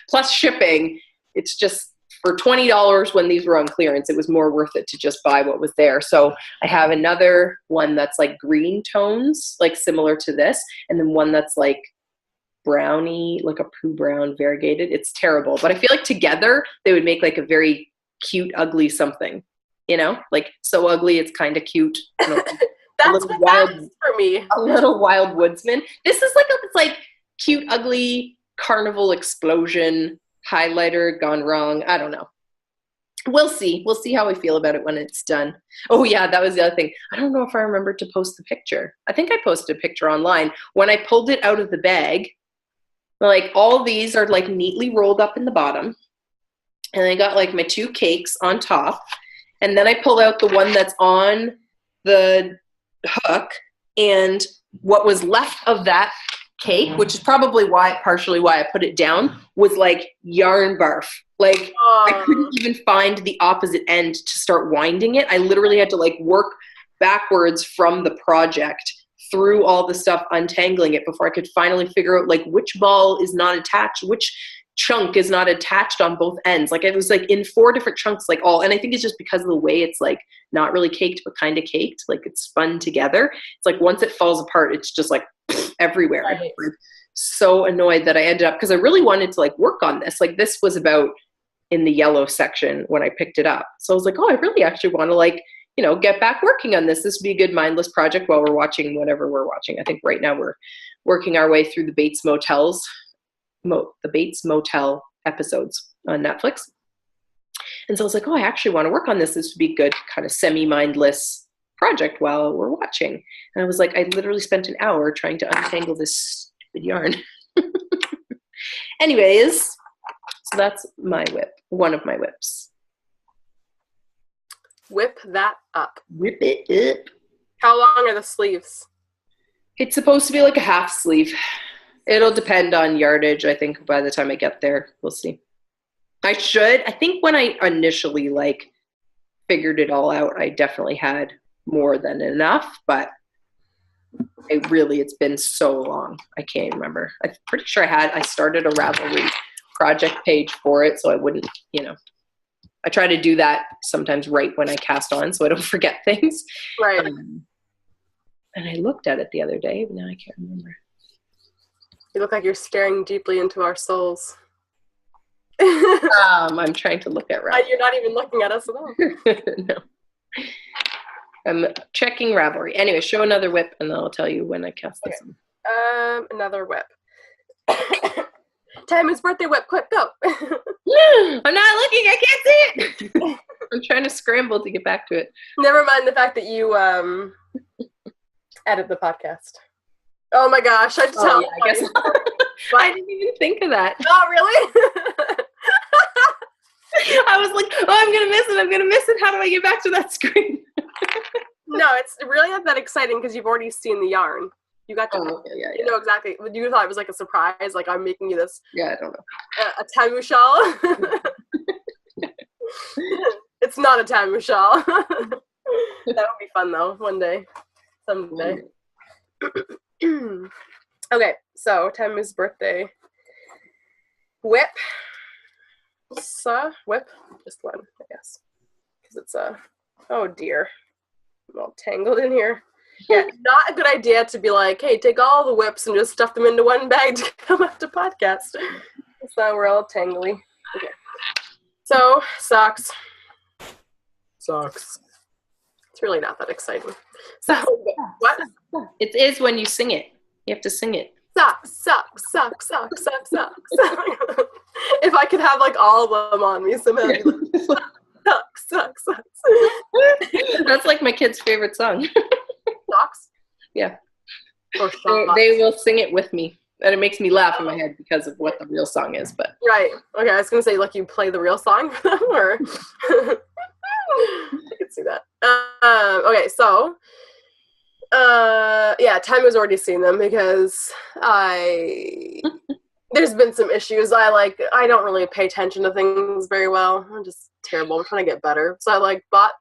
plus shipping, it's just, for $20 when these were on clearance, it was more worth it to just buy what was there. So I have another one that's like green tones, like similar to this, and then one that's like browny, like a poo brown variegated. It's terrible, but I feel like together they would make like a very cute, ugly something, you know, like so ugly it's kind of cute. You know, that's what that is for me. A little wild woodsman. This is like it's like cute, ugly carnival explosion. Highlighter gone wrong. I don't know. We'll see. We'll see how we feel about it when it's done. Oh yeah, that was the other thing. I don't know if I remember to post the picture. I think I posted a picture online. When I pulled it out of the bag, like all these are like neatly rolled up in the bottom. And I got like my two cakes on top. And then I pull out the one that's on the hook. And what was left of that cake, which is probably partially why I put it down, was like yarn barf. Like I couldn't even find the opposite end to start winding it. I literally had to like work backwards from the project through all the stuff, untangling it before I could finally figure out like which ball is not attached, which chunk is not attached on both ends. Like it was like in 4 different chunks, like all, and I think it's just because of the way it's like not really caked, but kind of caked, like it's spun together. It's like once it falls apart, it's just like everywhere. Right. I'm so annoyed that I ended up, because I really wanted to like work on this. Like this was about in the yellow section when I picked it up. So I was like, oh, I really actually want to like, you know, get back working on this. This would be a good mindless project while we're watching whatever we're watching. I think right now we're working our way through the Bates Motel episodes on Netflix. And so I was like, oh, I actually want to work on this. This would be a good kind of semi-mindless project while we're watching. And I was like, I literally spent an hour trying to untangle this stupid yarn. Anyways, so that's my whip, one of my whips. Whip that up. Whip it up. How long are the sleeves? It's supposed to be like a half sleeve. It'll depend on yardage, I think, by the time I get there. We'll see. I think when I initially like figured it all out, I definitely had more than enough, but it's been so long. I can't remember. I'm pretty sure I started a Ravelry project page for it, so I wouldn't, you know, I try to do that sometimes right when I cast on so I don't forget things. Right. And I looked at it the other day, but now I can't remember. You look like you're staring deeply into our souls. I'm trying to look at Ravelry. You're not even looking at us at all. No. I'm checking Ravelry. Anyway, show another whip, and then I'll tell you when I cast this one. Another whip. Tammy's birthday whip, quick, go. I'm not looking, I can't see it. I'm trying to scramble to get back to it. Never mind the fact that you edit the podcast. Oh my gosh, I tell. Yeah, I guess. I didn't even think of that. Oh, really? I was like, oh, I'm gonna miss it. How do I get back to that screen? No, it's really not that exciting because you've already seen the yarn. You got to you know exactly. You thought it was like a surprise, like I'm making you this. Yeah, I don't know. A Thamo shawl. It's not a Thamo shawl. That would be fun though, one day, someday. Okay, so Thamo's birthday whip. Whip, just one, I guess, because it's oh dear, I'm all tangled in here. Yeah, not a good idea to be like, hey, take all the whips and just stuff them into one bag to come up to podcast. So we're all tangly. Okay. So socks. It's really not that exciting. So what? It is when you sing it. You have to sing it. Socks. If I could have like all of them on me somehow. Socks. That's like my kid's favorite song. Socks? Yeah. Or they will sing it with me. And it makes me laugh in my head because of what the real song is. But right. Okay, I was going to say, like, you play the real song for them, or... I could see that. Okay, so... yeah, Tamo's already seen them because there's been some issues. I don't really pay attention to things very well. I'm just terrible. I'm trying to get better. So I bought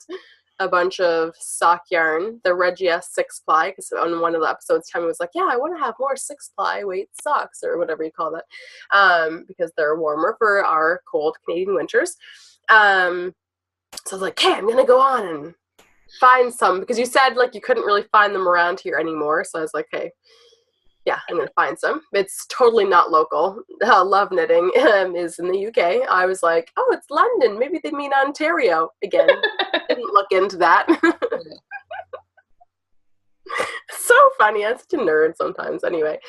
a bunch of sock yarn, the NalediS 6-ply, because on one of the episodes, Thamo was like, yeah, I want to have more 6-ply weight socks, or whatever you call that, because they're warmer for our cold Canadian winters. So I was like, okay, I'm going to go on and find some, because you said you couldn't really find them around here anymore. So I was like, hey, yeah, I'm gonna find some. It's totally not local. Love Knitting is in the UK. I was like, oh, it's London, maybe they mean Ontario again. Didn't look into that. So funny. I'm such a nerd sometimes. Anyway,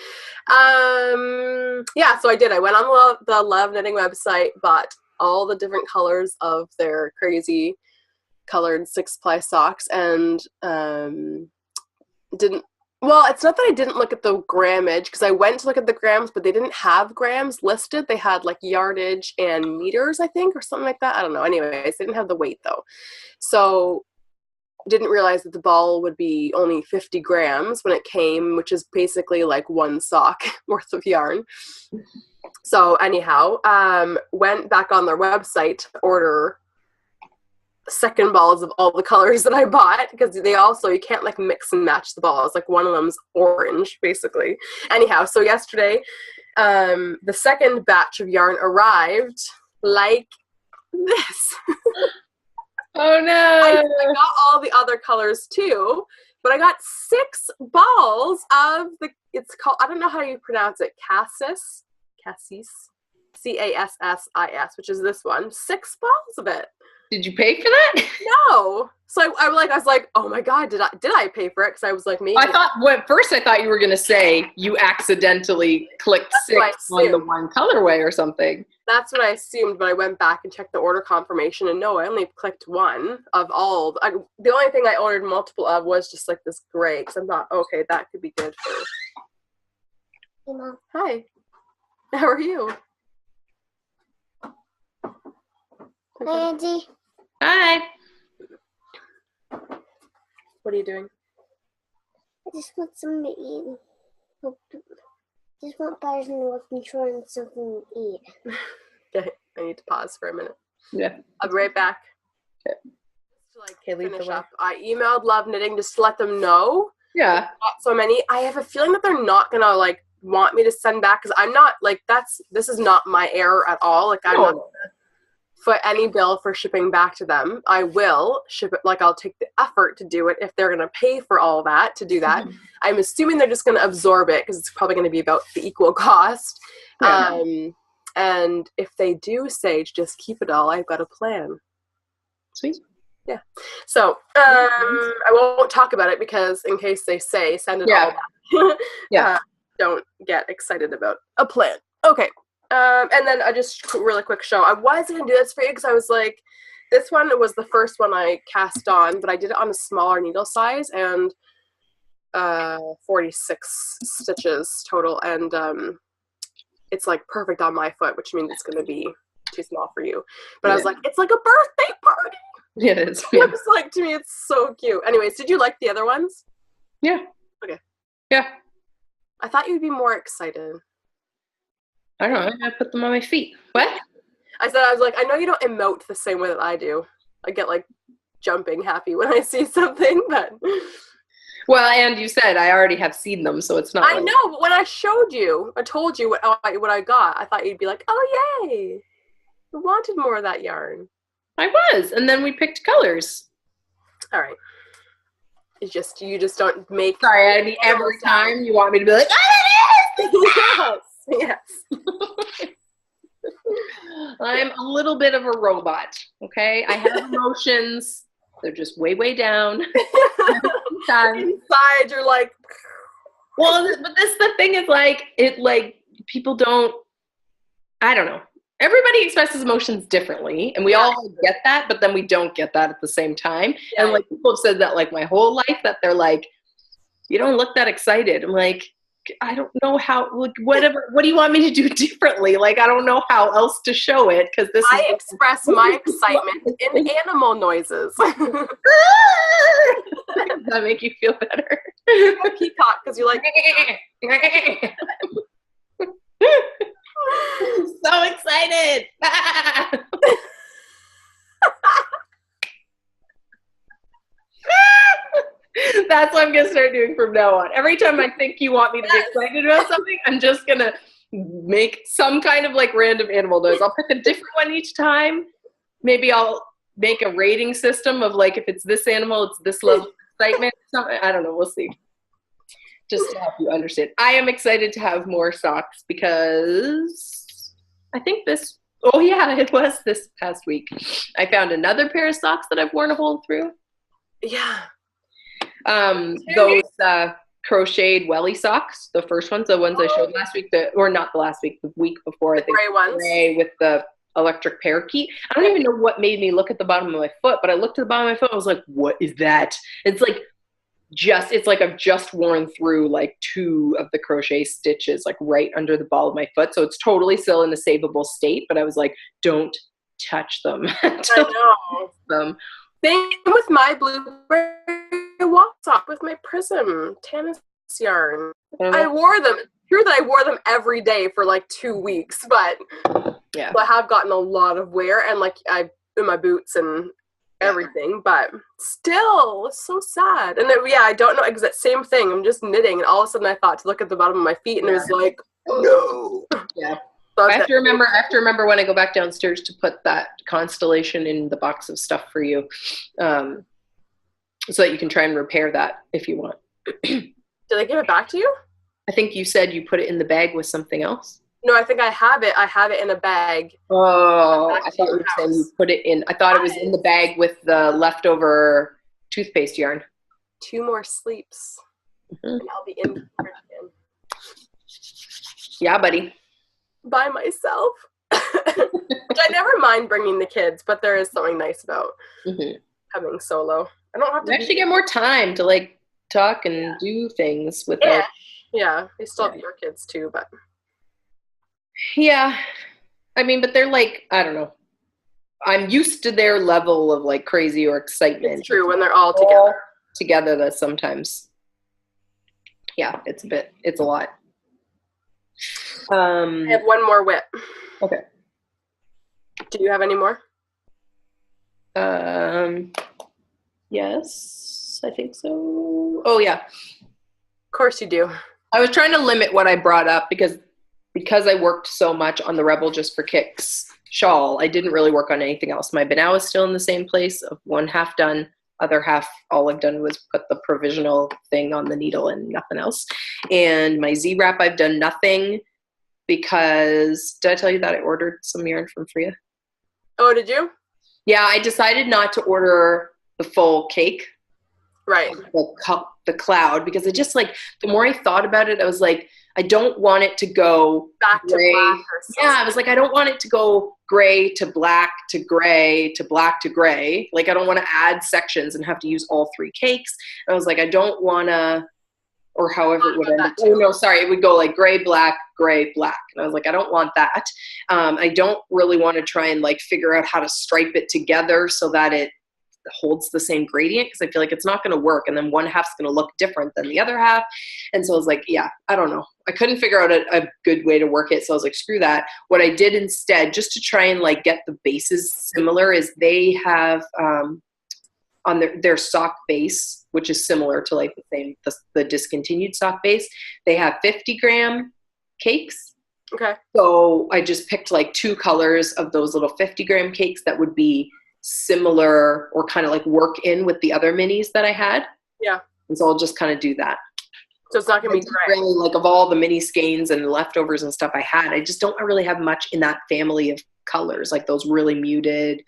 yeah, so I did. I went on the Love Knitting website, bought all the different colors of their crazy colored 6-ply socks, and it's not that I didn't look at the grammage, because I went to look at the grams, but they didn't have grams listed. They had yardage and meters, I think, or something like that. I don't know. Anyways, they didn't have the weight though. So didn't realize that the ball would be only 50 grams when it came, which is basically one sock worth of yarn. So anyhow, went back on their website to order second balls of all the colors that I bought, because you can't mix and match the balls. One of them's orange, basically. Anyhow, so yesterday, the second batch of yarn arrived like this. Oh no! I got all the other colors too, but I got 6 balls of it's called, I don't know how you pronounce it, cassis, CASSIS, which is this one. 6 balls of it. Did you pay for that? No. So I was like, oh my God, did I pay for it? Because I was like, maybe. At first I thought you were going to say you accidentally clicked 6 on the one colorway or something. That's what I assumed, but I went back and checked the order confirmation, and no, I only clicked 1 of all. The only thing I ordered multiple of was just this gray, because I thought, okay, that could be good for. Hey, Mom. Hi. How are you? Hi, Auntie. Hi. What are you doing? I just want something to eat. Just want bars and walking short and something to eat. Okay, I need to pause for a minute. Yeah. I'll be right back. Okay. To finish up, I emailed Love Knitting just to let them know. Yeah. Got so many. I have a feeling that they're not gonna want me to send back, because I'm not this is not my error at all. I'm not gonna foot any bill for shipping back to them. I will ship it. I'll take the effort to do it if they're going to pay for all that to do that. Mm-hmm. I'm assuming they're just going to absorb it, because it's probably going to be about the equal cost. Yeah. And if they do say just keep it all, I've got a plan. Sweet. Yeah. So I won't talk about it, because in case they say send it all back. Yeah. Don't get excited about a plan. Okay. And then just really quick show. I was going to do this for you because I was like, this one was the first one I cast on, but I did it on a smaller needle size and 46 stitches total. And it's like perfect on my foot, which means it's going to be too small for you. But I was like, it's like a birthday party. It is. Yeah. It was like, to me, it's so cute. Anyways, did you like the other ones? Yeah. Okay. Yeah. I thought you'd be more excited. I don't know. I gotta put them on my feet. What? I was like, I know you don't emote the same way that I do. I get like jumping happy when I see something, but. Well, and you said I already have seen them, so it's not. I know, but when I showed you, I told you what I got, I thought you'd be like, oh yay, I wanted more of that yarn. I was, and then we picked colors. All right. It's just, you just don't make. Sorry, I mean, every time you want me to be like, oh, it is! Yes. I'm a little bit of a robot, okay? I have emotions. They're just way, way down. Inside, you're like. Well, but the thing is, like, people don't, I don't know. Everybody expresses emotions differently, and we all get that, but then we don't get that at the same time. Yeah. And, like, people have said that, like, my whole life, that they're like, you don't look that excited. I'm like, I don't know how, like, whatever, what do you want me to do differently? Like, I don't know how else to show it, because I express my excitement in animal noises. Does that make you feel better? A peacock, because you like. So excited. That's what I'm going to start doing from now on. Every time I think you want me to be excited about something, I'm just going to make some kind of like random animal noise. I'll pick a different one each time. Maybe I'll make a rating system of like, if it's this animal, it's this level of excitement. Something. I don't know. We'll see. Just to help you understand. I am excited to have more socks because I think it was this past week. I found another pair of socks that I've worn a hole through. Yeah. Those crocheted welly socks, the first ones, the ones I showed last week, the week before, I think. Gray ones. Gray with the electric parakeet. I don't even know what made me look at the bottom of my foot, but I looked at the bottom of my foot and I was like, what is that? It's like I've just worn through like 2 of the crochet stitches, like right under the ball of my foot. So it's totally still in a savable state, but I was like, don't touch them. I know. Same with my blueberry walk sock with my Prism Tanis yarn. I wore them. It's true that I wore them every day for like 2 weeks, but yeah, I have gotten a lot of wear and like in my boots and everything, but still, it's so sad. And then, I don't know, exact same thing. I'm just knitting, and all of a sudden I thought to look at the bottom of my feet, and it was like, no. Yeah. So I have to remember when I go back downstairs to put that constellation in the box of stuff for you, so that you can try and repair that if you want. Did I give it back to you? I think you said you put it in the bag with something else. No, I think I have it. I have it in a bag. Oh, I thought you were saying you put it in. I thought it was in the bag with the leftover toothpaste yarn. 2 more sleeps, and I'll be in again. Yeah, buddy. By myself. Which I never mind bringing the kids, but there is something nice about having solo. I don't have to actually get more time to like talk and do things with it. Yeah, they still have your kids too, but. Yeah, I mean, but they're like, I don't know. I'm used to their level of like crazy or excitement. It's true when they're all together. That sometimes, it's a lot. I have one more whip. Okay. Do you have any more? Yes, I think so. Oh yeah. Of course you do. I was trying to limit what I brought up because I worked so much on the Rebel Just for Kicks shawl. I didn't really work on anything else. My banana is still in the same place, of 1 half done, other half, all I've done was put the provisional thing on the needle and nothing else. And my Z-wrap, I've done nothing because, did I tell you that I ordered some yarn from Freya? Oh, did you? Yeah, I decided not to order the full cake. Right. The cloud, because it just like, the more I thought about it, I was like, I don't want it to go back gray. to black. Yeah, I was like, I don't want it to go gray to black to gray to black to gray. Like, I don't want to add sections and have to use all 3 cakes. And I was like, I don't want to, or however it would end. Oh no, sorry, it would go like gray, black, gray, black. And I was like, I don't want that. I don't really want to try and like figure out how to stripe it together so that it holds the same gradient, because I feel like it's not going to work, and then one half's going to look different than the other half. And so I was like, yeah, I don't know. I couldn't figure out a good way to work it, so I was like, screw that. What I did instead, just to try and like get the bases similar, is they have on their sock base, which is similar to like the discontinued sock base, they have 50-gram cakes. Okay. So I just picked like 2 colors of those little 50-gram cakes that would be similar or kind of like work in with the other minis that I had. Yeah. And so I'll just kind of do that. So it's not going to be gray. Really, like, of all the mini skeins and leftovers and stuff I had, I just don't really have much in that family of colors, like those really muted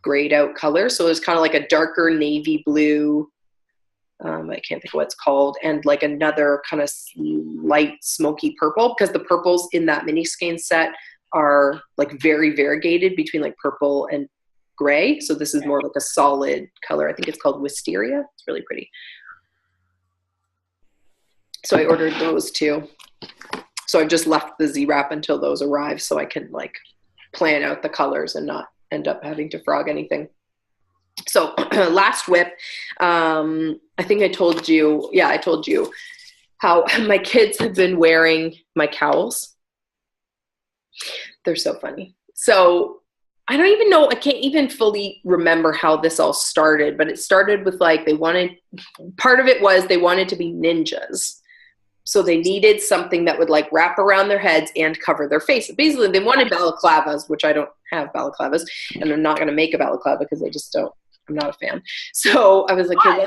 grayed out colors. So it's kind of like a darker navy blue, I can't think of what it's called, and like another kind of light smoky purple, because the purples in that mini skein set are like very variegated between like purple and gray. So this is more like a solid color. I think it's called Wisteria. It's really pretty. So I ordered those too. So I've just left the Z-Wrap until those arrive so I can like plan out the colors and not end up having to frog anything. So last whip, I think I told you how my kids have been wearing my cowls. They're so funny. So I don't even know, I can't even fully remember how this all started, but it started with like, part of it was they wanted to be ninjas. So they needed something that would like wrap around their heads and cover their face. Basically, they wanted balaclavas, which I don't have balaclavas, and I'm not going to make a balaclava because I'm not a fan. So I was like, hey,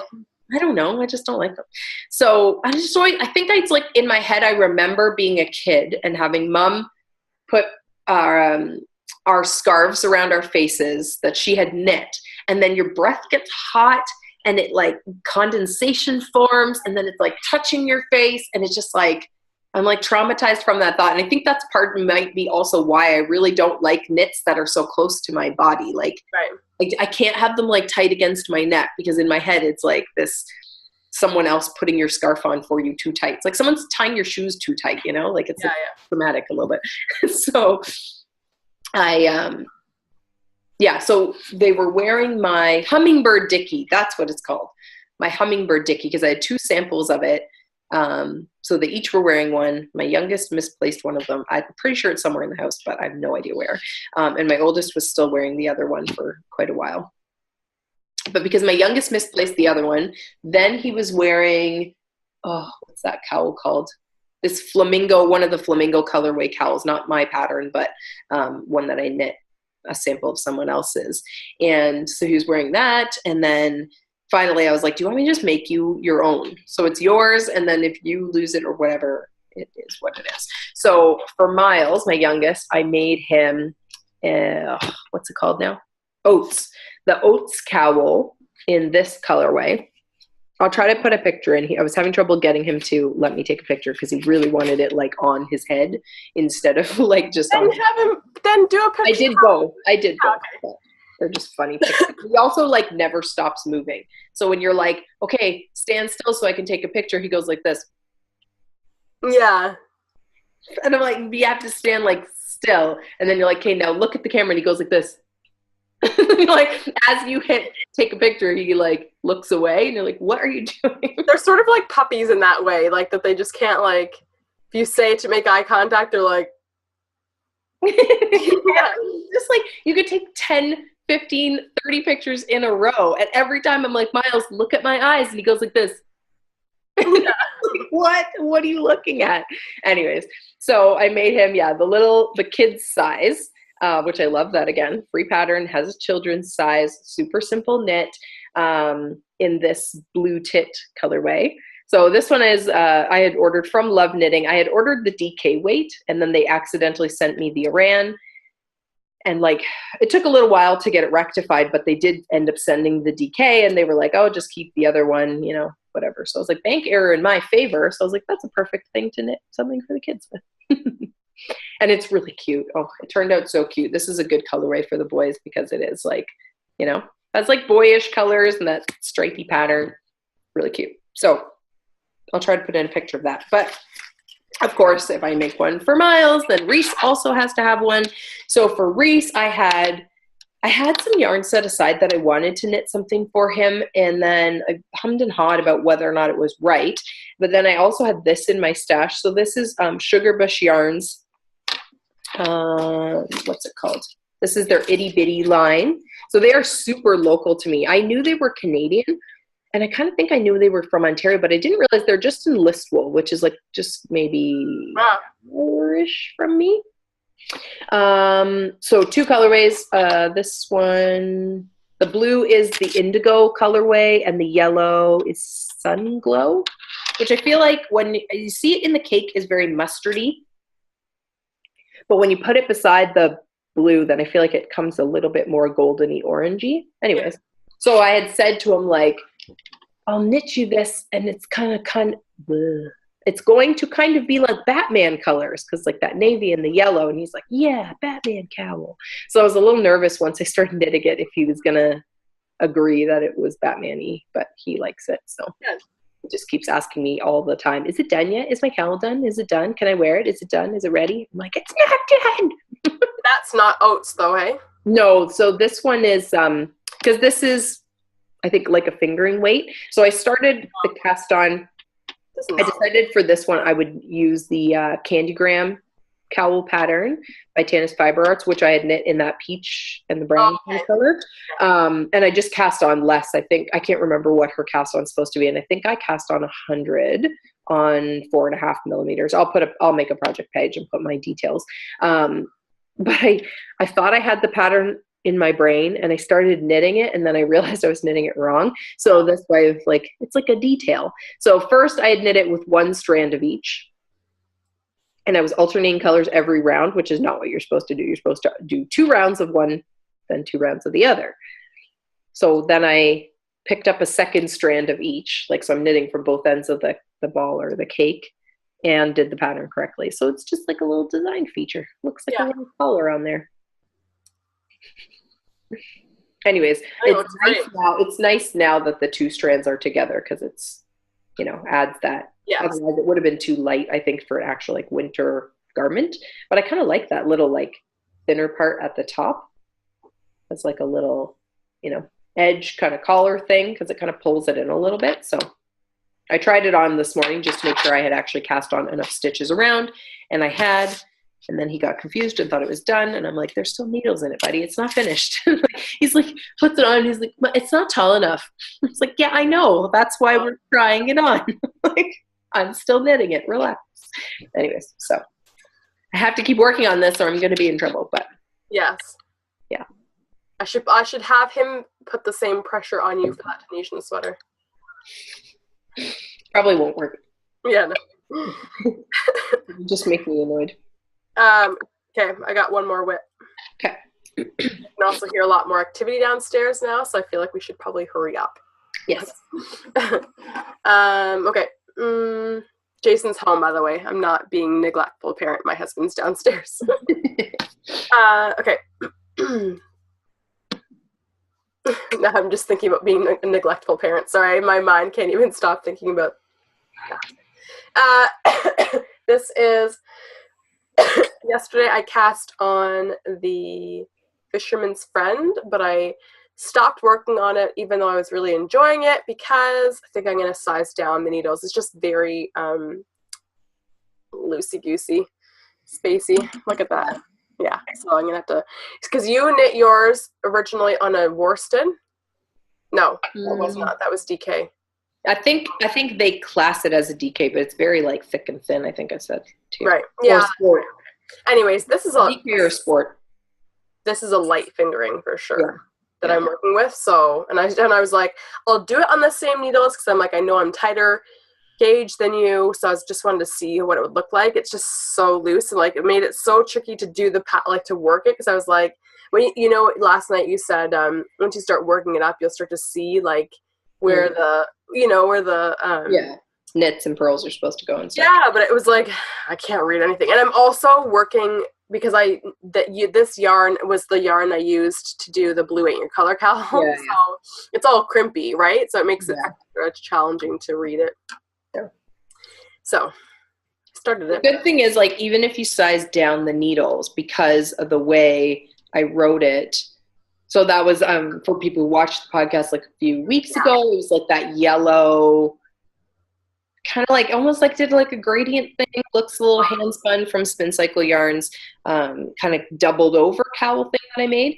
I don't know. I just don't like them. So I think it's like in my head, I remember being a kid and having mom put our scarves around our faces that she had knit, and then your breath gets hot and it like condensation forms, and then it's like touching your face, and it's just like, I'm like traumatized from that thought. And I think that's might be also why I really don't like knits that are so close to my body. Like, right. I can't have them like tight against my neck, because in my head it's like this, someone else putting your scarf on for you too tight. It's like someone's tying your shoes too tight, you know, like it's dramatic a little bit. So so they were wearing my hummingbird dickie. That's what it's called. My hummingbird dickie, because I had 2 samples of it. So they each were wearing one. My youngest misplaced one of them. I'm pretty sure it's somewhere in the house, but I have no idea where. And my oldest was still wearing the other one for quite a while. But because my youngest misplaced the other one, then he was wearing, what's that cowl called? This flamingo, one of the flamingo colorway cowls, not my pattern, but one that I knit, a sample of someone else's. And so he was wearing that. And then finally I was like, do you want me to just make you your own? So it's yours. And then if you lose it or whatever, it is what it is. So for Miles, my youngest, I made him, what's it called now? Oats. The Oats cowl in this colorway. I'll try to put a picture in. I was having trouble getting him to let me take a picture because he really wanted it like on his head instead of like just on. Then do a picture. I did go. Okay. They're just funny pictures. He also like never stops moving. So when you're like, okay, stand still so I can take a picture, he goes like this. Yeah. And I'm like, you have to stand like still. And then you're like, okay, now look at the camera, and he goes like this. Like as you take a picture, he like looks away, and you're like, what are you doing? They're sort of like puppies in that way, like that they just can't, like, if you say to make eye contact, they're like yeah. Just like you could take 10, 15, 30 pictures in a row, and every time I'm like, Miles, look at my eyes, and he goes like this. Like, what are you looking at? Anyways, so I made him the kid's size, which I love that. Again, free pattern, has a children's size, super simple knit, in this blue tit colorway. So this one is, I had ordered from Love Knitting. I had ordered the DK weight, and then they accidentally sent me the Iran. And like, it took a little while to get it rectified, but they did end up sending the DK, and they were like, oh, just keep the other one, you know, whatever. So I was like, bank error in my favor. So I was like, that's a perfect thing to knit something for the kids with. And it's really cute. Oh, it turned out so cute. This is a good colorway for the boys because it is like, you know, has like boyish colors and that stripy pattern. Really cute. So I'll try to put in a picture of that. But of course, if I make one for Miles, then Reese also has to have one. So for Reese, I had some yarn set aside that I wanted to knit something for him, and then I hummed and hawed about whether or not it was right. But then I also had this in my stash. So this is Sugar Bush Yarns. What's it called? This is their Itty Bitty line. So they are super local to me. I knew they were Canadian, and I kind of think I knew they were from Ontario, but I didn't realize they're just in Listowel, which is like just maybe four-ish from me. So two colorways. This one, the blue is the indigo colorway, and the yellow is Sun Glow, which I feel like when you see it in the cake is very mustardy, but when you put it beside the blue, then I feel like it comes a little bit more goldeny orangey. Anyways, so I had said to him, like, I'll knit you this, and it's it's going to kind of be like Batman colors, because like that navy and the yellow. And he's like, yeah, Batman cowl. So I was a little nervous once I started knitting it if he was going to agree that it was Batman-y, but he likes it. So he just keeps asking me all the time, is it done yet? Is my cowl done? Is it done? Can I wear it? Is it done? Is it ready? I'm like, it's not done. That's not oats though, hey? No, so this one is, because this is, I think, like a fingering weight. So I started the cast on. I decided for this one I would use the Candygram cowl pattern by Tanis Fiber Arts, which I had knit in that peach and the brown color. And I just cast on less. I think, I can't remember what her cast on is supposed to be. And I think I cast on 100 on 4.5 millimeters. I'll make a project page and put my details. But I thought I had the pattern in my brain, and I started knitting it, and then I realized I was knitting it wrong. So this way, it's like a detail. So first I had knit it with one strand of each, and I was alternating colors every round, which is not what you're supposed to do. You're supposed to do 2 rounds of one, then 2 rounds of the other. So then I picked up a second strand of each, so I'm knitting from both ends of the ball or the cake, and did the pattern correctly. So it's just like a little design feature. Looks like a little color on there. Anyways, it's nice now that the 2 strands are together, because it's, adds that. Yeah. Otherwise it would have been too light, I think, for an actual winter garment. But I kind of like that little thinner part at the top. It's like a little, edge kind of collar thing, because it kind of pulls it in a little bit. So I tried it on this morning just to make sure I had actually cast on enough stitches around, and I had. And then he got confused and thought it was done. And I'm like, there's still needles in it, buddy. It's not finished. He's like, puts it on. He's like, but it's not tall enough. It's like, yeah, I know. That's why we're trying it on. I'm still knitting it. Relax. Anyways, so I have to keep working on this or I'm going to be in trouble. But yes. Yeah. I should have him put the same pressure on you for that Tunisian sweater. Probably won't work. Yeah, no. Just make me annoyed. Okay, I got one more whip. Okay. You can also hear a lot more activity downstairs now, so I feel like we should probably hurry up. Yes. Okay. Jason's home, by the way. I'm not being neglectful parent. My husband's downstairs. Okay. Now I'm just thinking about being a neglectful parent. Sorry, my mind can't even stop thinking about that. This is... Yesterday I cast on the Fisherman's Friend, but I stopped working on it even though I was really enjoying it, because I think I'm going to size down the needles. It's just very loosey-goosey, spacey. Look at that. Yeah, so I'm going to have to, because you knit yours originally on a worsted. No, that was not. That was DK. I think they class it as a DK, but it's very thick and thin, I think I said too. Right. Yeah. Or sport. Anyways, this is DK or sport. This is a light fingering for sure that I'm working with. So, and I was like, I'll do it on the same needles because I'm like, I know I'm tighter gauge than you, so I just wanted to see what it would look like. It's just so loose, and like it made it so tricky to do to work it, because I was like, well, last night you said once you start working it up, you'll start to see like where the knits and pearls are supposed to go and stuff. Yeah, but it was like I can't read anything, and I'm also working because this yarn was the yarn I used to do the blue 8-year color cowl. Yeah. So it's all crimpy, right? So it makes it extra challenging to read it. Yeah. So started it. The good thing is, like, even if you size down the needles because of the way I wrote it. So that was for people who watched the podcast like a few weeks ago. It was like that yellow, kind of like almost like did like a gradient thing. Looks a little hand spun from Spin Cycle Yarns, kind of doubled over cowl thing that I made.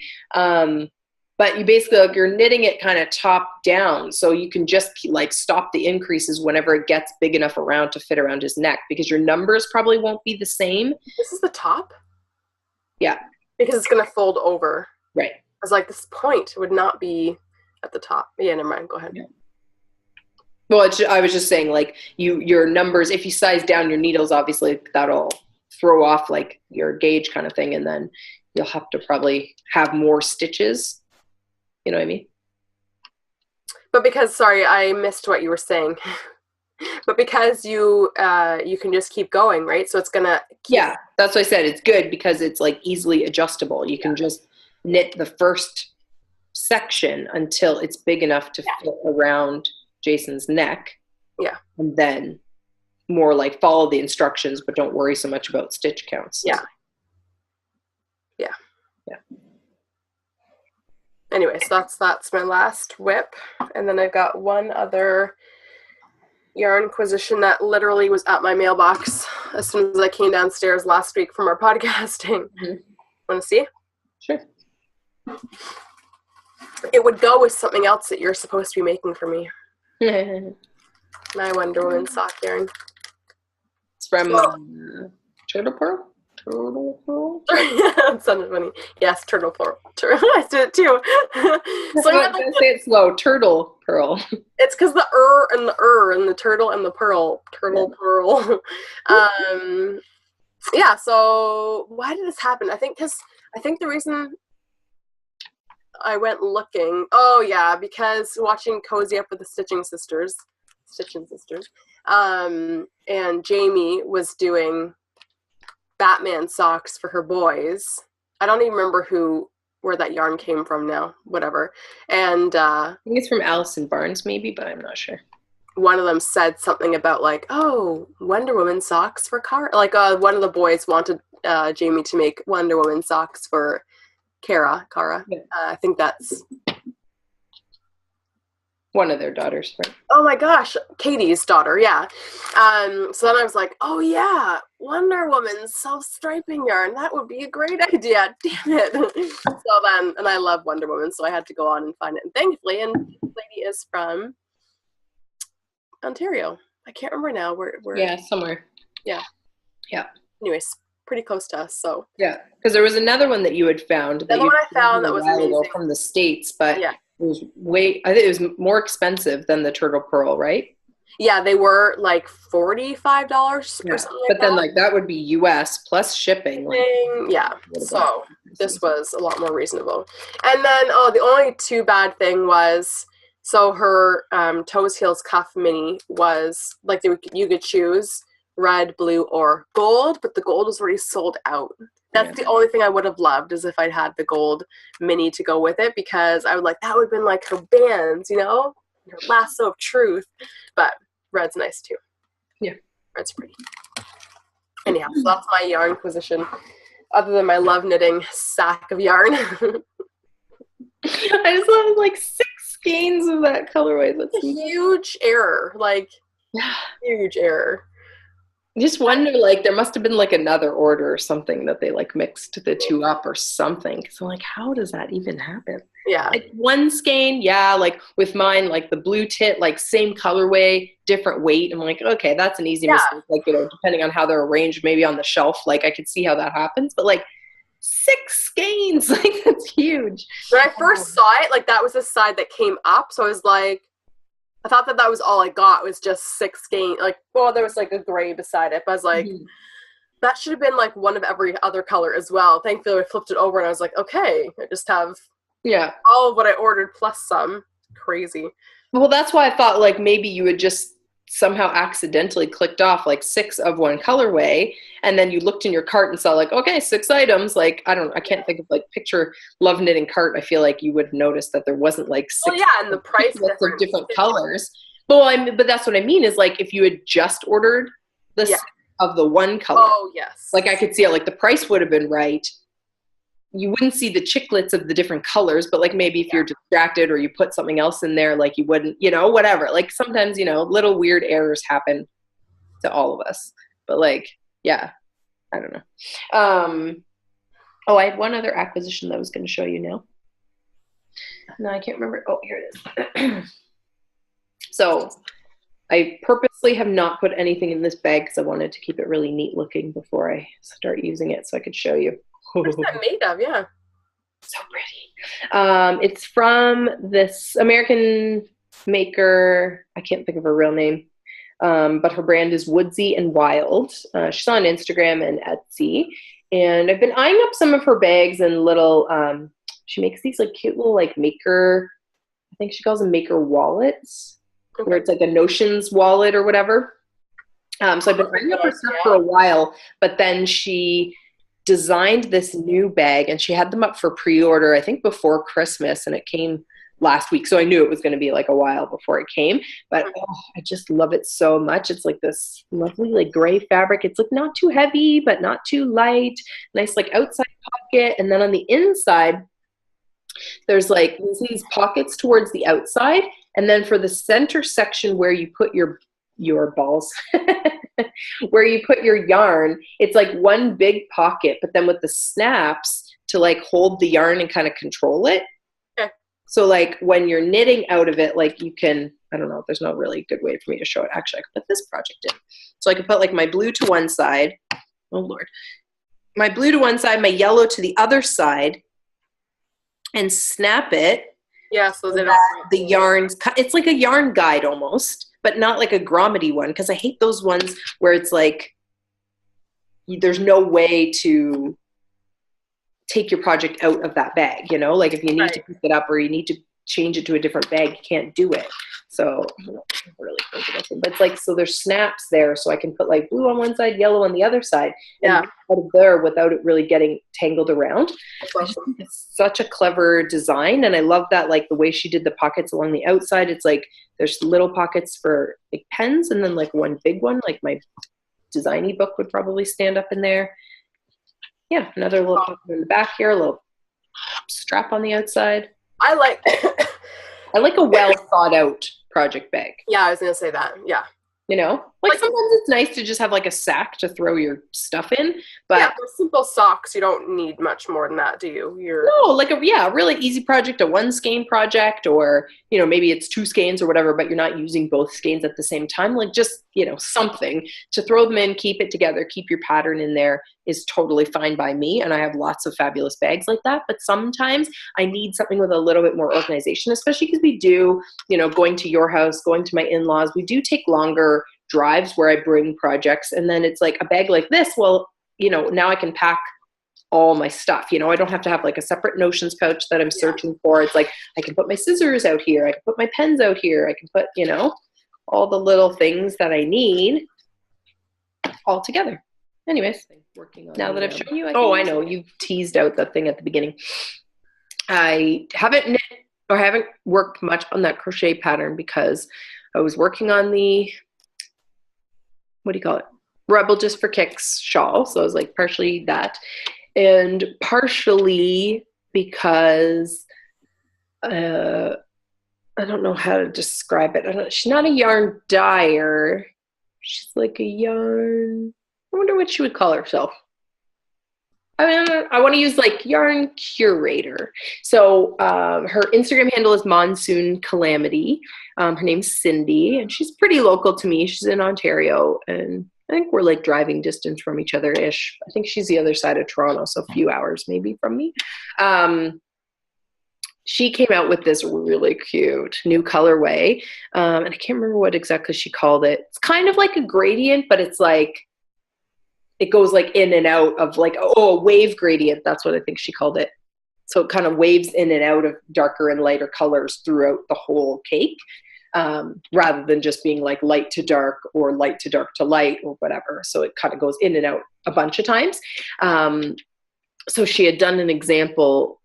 But you basically, like, you're knitting it kind of top down, so you can just like stop the increases whenever it gets big enough around to fit around his neck, because your numbers probably won't be the same. This is the top? Yeah. Because it's going to fold over. Right. I was like, this point would not be at the top. Yeah, never mind. Go ahead. Yeah. Well, I was just saying, like, your numbers, if you size down your needles, obviously that'll throw off like your gauge kind of thing, and then you'll have to probably have more stitches. You know what I mean? But because, sorry, I missed what you were saying. But because you can just keep going, right? So it's gonna yeah, that's what I said. It's good because it's like easily adjustable. You can just knit the first section until it's big enough to fit around Jason's neck. Yeah. And then more like follow the instructions, but don't worry so much about stitch counts. Yeah. Yeah. Yeah. Anyway, so that's my last whip. And then I've got one other yarn acquisition that literally was at my mailbox as soon as I came downstairs last week from our podcasting. Mm-hmm. Want to see? Sure. It would go with something else that you're supposed to be making for me. My Wonder Woman sock yarn. It's from Turtle Pearl? Turtle Pearl? That sounded funny. Yes, Turtle Pearl. I did it too. So I'm going to say it slow. Turtle Pearl. It's because the and the turtle and the pearl. Turtle Pearl. Yeah, so why did this happen? I think the reason I went looking, because watching Cozy Up with the Stitching Sisters, and Jamie was doing Batman socks for her boys. I don't even remember where that yarn came from now, whatever. And I think it's from Allison Barnes maybe, but I'm not sure. One of them said something about like, oh, Wonder Woman socks for Kara. Like one of the boys wanted Jamie to make Wonder Woman socks for Kara. Yeah. I think that's one of their daughters, right? Oh my gosh, Katie's daughter, yeah. So then I was like, oh yeah, Wonder Woman self-striping yarn. That would be a great idea. Damn it. So then, and I love Wonder Woman, so I had to go on and find it. And thankfully, and this lady is from Ontario. I can't remember now where. Yeah, somewhere. Yeah. Yeah. Anyways, pretty close to us, so. Yeah, because there was another one that you had found. The one I found that was amazing. From the States, but yeah. It was I think it was more expensive than the Turtle Pearl, right? Yeah, they were like $45 or something but then like that would be US plus shipping. Yeah, so this was a lot more reasonable. And then, the only too bad thing was, so her Toes Heels Cuff Mini was, like, you could choose red, blue, or gold, but the gold was already sold out. That's the only thing I would have loved, is if I'd had the gold mini to go with it, because I would that would have been like her bands, her lasso of truth. But red's nice too. Yeah. Red's pretty. Anyhow, so that's my yarn acquisition. Other than my love knitting sack of yarn. I just love like 6 skeins of that colorway. That's a huge error. Huge error. I just wonder, like, there must have been like another order or something that they like mixed the two up or something. So like, how does that even happen? Yeah. Like one skein, like with mine, like the blue tit, like same colorway, different weight. I'm like, okay, that's an easy mistake. Like, depending on how they're arranged, maybe on the shelf, like I could see how that happens. But like 6 skeins, like that's huge. When I first saw it, like that was the side that came up. So I was like, I thought that was all I got, was just 6 skein. Like, well, there was like a gray beside it, but I was like, that should have been like one of every other color as well. Thankfully, I flipped it over and I was like, okay, I just have all of what I ordered plus some. Crazy. Well, that's why I thought like maybe you had just somehow accidentally clicked off like 6 of one colorway, and then you looked in your cart and saw like, okay, 6 items. Like, I can't think of like picture Love Knitting cart. I feel like you would notice that there wasn't like 6 and the price of different colors. But that's what I mean is like if you had just ordered the 6 of the one color. Oh, yes. Like I could see it, like the price would have been right. You wouldn't see the chiclets of the different colors, but like maybe if you're distracted or you put something else in there, like you wouldn't, whatever. Like sometimes, little weird errors happen to all of us. But like, yeah, I don't know. I had one other acquisition that I was going to show you now. No, I can't remember. Oh, here it is. So I purposely have not put anything in this bag because I wanted to keep it really neat looking before I start using it so I could show you. What is that made of? Yeah. So pretty. It's from this American maker. I can't think of her real name. But her brand is Woodsy and Wild. She's on Instagram and Etsy. And I've been eyeing up some of her bags and little, she makes these like cute little like maker, I think she calls them maker wallets, where it's like a Notions wallet or whatever. So I've been eyeing up her stuff for a while, but then she designed this new bag and she had them up for pre-order, I think before Christmas, and it came last week. So I knew it was going to be like a while before it came, but I just love it so much. It's like this lovely like gray fabric. It's like not too heavy, but not too light. Nice like outside pocket. And then on the inside, there's like these pockets towards the outside. And then for the center section where you put your balls, where you put your yarn, it's like one big pocket, but then with the snaps to like hold the yarn and kind of control it. Okay. So like when you're knitting out of it, like you can, I don't know, there's no really good way for me to show it. Actually, I could put this project in. So I could put like my blue to one side. Oh Lord. My blue to one side, my yellow to the other side, and snap it. Yeah, so that the yarns, it's like a yarn guide almost, but not like a grommet one, because I hate those ones where it's like there's no way to take your project out of that bag, like if you need to pick it up or you need to change it to a different bag, you can't do it. So I don't know, really but it's like, so there's snaps there, so I can put like blue on one side, yellow on the other side, and out of there without it really getting tangled around. I just think it's such a clever design, and I love that, like the way she did the pockets along the outside. It's like there's little pockets for like pens, and then like one big one, like my designy book would probably stand up in there. Yeah, another little pocket in the back here, a little strap on the outside. I like a well thought out project bag. Yeah, I was gonna say that. Yeah. Like sometimes it's nice to just have like a sack to throw your stuff in, but for simple socks, you don't need much more than that, do you? No, like a really easy project, a one skein project, or maybe it's 2 skeins or whatever, but you're not using both skeins at the same time. Like just something to throw them in, keep it together, keep your pattern in there is totally fine by me. And I have lots of fabulous bags like that. But sometimes I need something with a little bit more organization, especially because we do, going to your house, going to my in-laws, we do take longer drives where I bring projects. And then it's like a bag like this, well, now I can pack all my stuff. I don't have to have like a separate Notions pouch that I'm searching for. It's like I can put my scissors out here. I can put my pens out here. I can put, all the little things that I need all together. Anyways, working on now that I've shown you. I know you teased out that thing at the beginning. I haven't knit or haven't worked much on that crochet pattern because I was working on the, what do you call it? Rebel Just for Kicks shawl. So I was like partially that, and partially because I don't know how to describe it. She's not a yarn dyer. She's like a yarn, I wonder what she would call herself. I want to use like yarn curator. So her Instagram handle is Monsoon Calamity. Her name's Cindy, and she's pretty local to me. She's in Ontario, and I think we're like driving distance from each other-ish. I think she's the other side of Toronto, so a few hours maybe from me. she came out with this really cute new colorway. And I can't remember what exactly she called it. It's kind of like a gradient, but it's like, it goes like in and out of like, a wave gradient. That's what I think she called it. So it kind of waves in and out of darker and lighter colors throughout the whole cake, rather than just being like light to dark or light to dark to light or whatever. So it kind of goes in and out a bunch of times. So she had done an example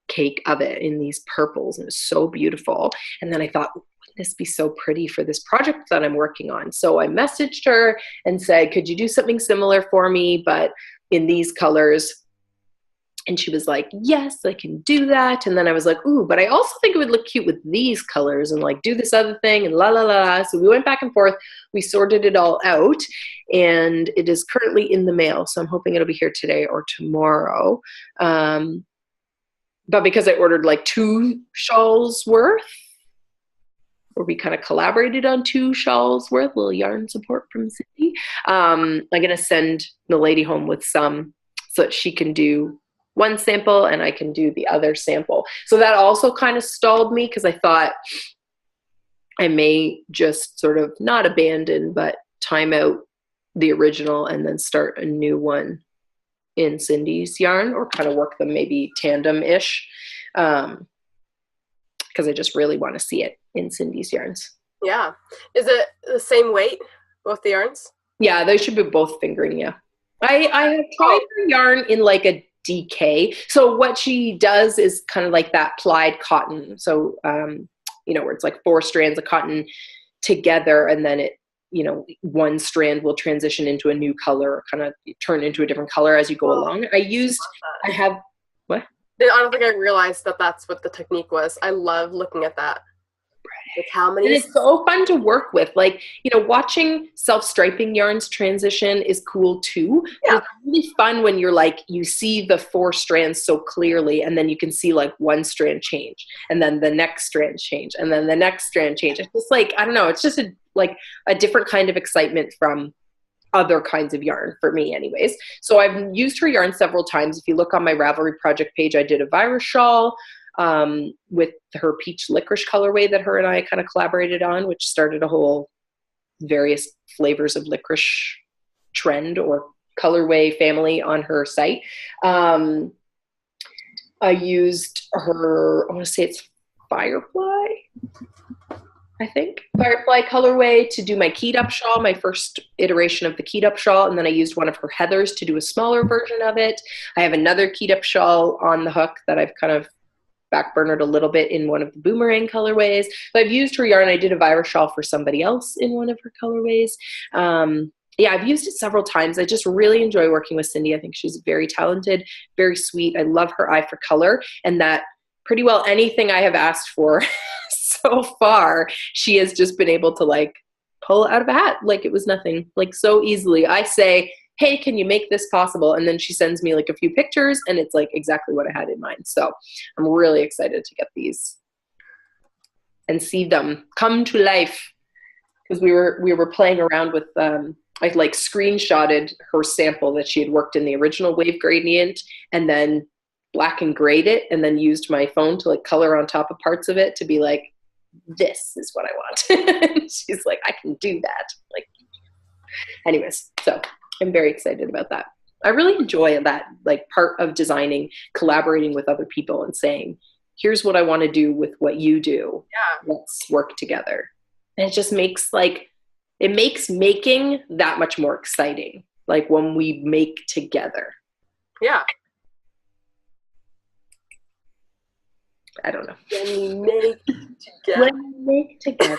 cake of it in these purples, and it was so beautiful. And then I thought, wouldn't this be so pretty for this project that I'm working on? So I messaged her and said, could you do something similar for me, but in these colors? And she was like, yes, I can do that. And then I was like, ooh, but I also think it would look cute with these colors and like do this other thing and la, la, la, la. So we went back and forth. We sorted it all out, and it is currently in the mail. So I'm hoping it'll be here today or tomorrow. But because I ordered like 2 shawls worth, or we kind of collaborated on 2 shawls worth, little yarn support from Cindy, I'm going to send Naledi home with some so that she can do one sample and I can do the other sample. So that also kind of stalled me, because I thought I may just sort of not abandon, but time out the original and then start a new one in Cindy's yarn, or kind of work them maybe tandem-ish, because I just really want to see it in Cindy's yarns. Yeah. Is it the same weight, both the yarns? Yeah, they should be both fingering, yeah. I have tried her yarn in like a DK. So what she does is kind of like that plied cotton. So, where it's like 4 strands of cotton together, and then it, one strand will transition into a new color, kind of turn into a different color as you go along. I don't think I realized that that's what the technique was. I love looking at that. Like how many? And it's so fun to work with. Like, watching self-striping yarns transition is cool too. Yeah. It's really fun when you're like, you see the 4 strands so clearly, and then you can see like one strand change, and then the next strand change, and then the next strand change. It's just like, I don't know, it's just a different kind of excitement from other kinds of yarn for me anyways. So I've used her yarn several times. If you look on my Ravelry project page, I did a virus shawl with her peach licorice colorway that her and I kind of collaborated on, which started a whole various flavors of licorice trend or colorway family on her site. I used her, I want to say it's Firefly, Firefly colorway to do my keyed up shawl, my first iteration of the keyed up shawl. And then I used one of her heathers to do a smaller version of it. I have another keyed up shawl on the hook that I've kind of backburnered a little bit in one of the boomerang colorways. But I've used her yarn. I did a virus shawl for somebody else in one of her colorways. I've used it several times. I just really enjoy working with Cindy. I think she's very talented, very sweet. I love her eye for color, and that pretty well anything I have asked for so far, she has just been able to like pull it out of a hat like it was nothing, like so easily. I say, hey, can you make this possible? And then she sends me like a few pictures, and it's like exactly what I had in mind. So I'm really excited to get these and see them come to life, because we were playing around with I like screenshotted her sample that she had worked in the original wave gradient, and then black and grayed it, and then used my phone to like color on top of parts of it to be like, this is what I want. She's like, I can do that. Like, anyways, so I'm very excited about that. I really enjoy that, like, part of designing, collaborating with other people and saying, here's what I want to do with what you do. Yeah. Let's work together. And it just makes it makes making that much more exciting. Like when we make together. Yeah. I don't know. When we make together.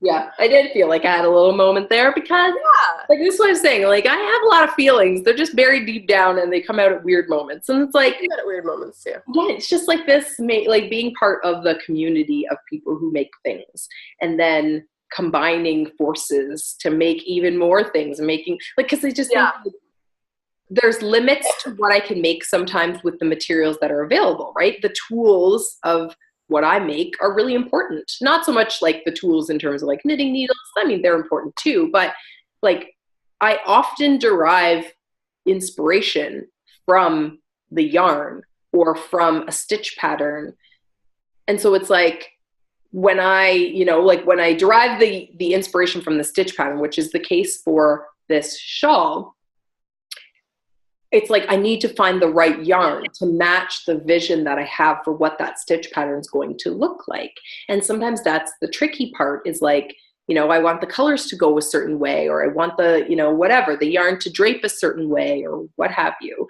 Yeah, I did feel like I had a little moment there, because like this is what I'm saying. Like, I have a lot of feelings. They're just buried deep down, and they come out at weird moments. And it's like, at weird moments too. Yeah, it's just like this, like being part of the community of people who make things, and then combining forces to make even more things, and making like, because I just think there's limits to what I can make sometimes with the materials that are available, right? The tools of what I make are really important. Not so much like the tools in terms of like knitting needles. I mean, they're important too, but like I often derive inspiration from the yarn or from a stitch pattern And so it's like, when I, like when I derive the inspiration from the stitch pattern, which is the case for this shawl, it's like I need to find the right yarn to match the vision that I have for what that stitch pattern is going to look like. And sometimes that's the tricky part, is like, I want the colors to go a certain way, or I want the, whatever, the yarn to drape a certain way, or what have you.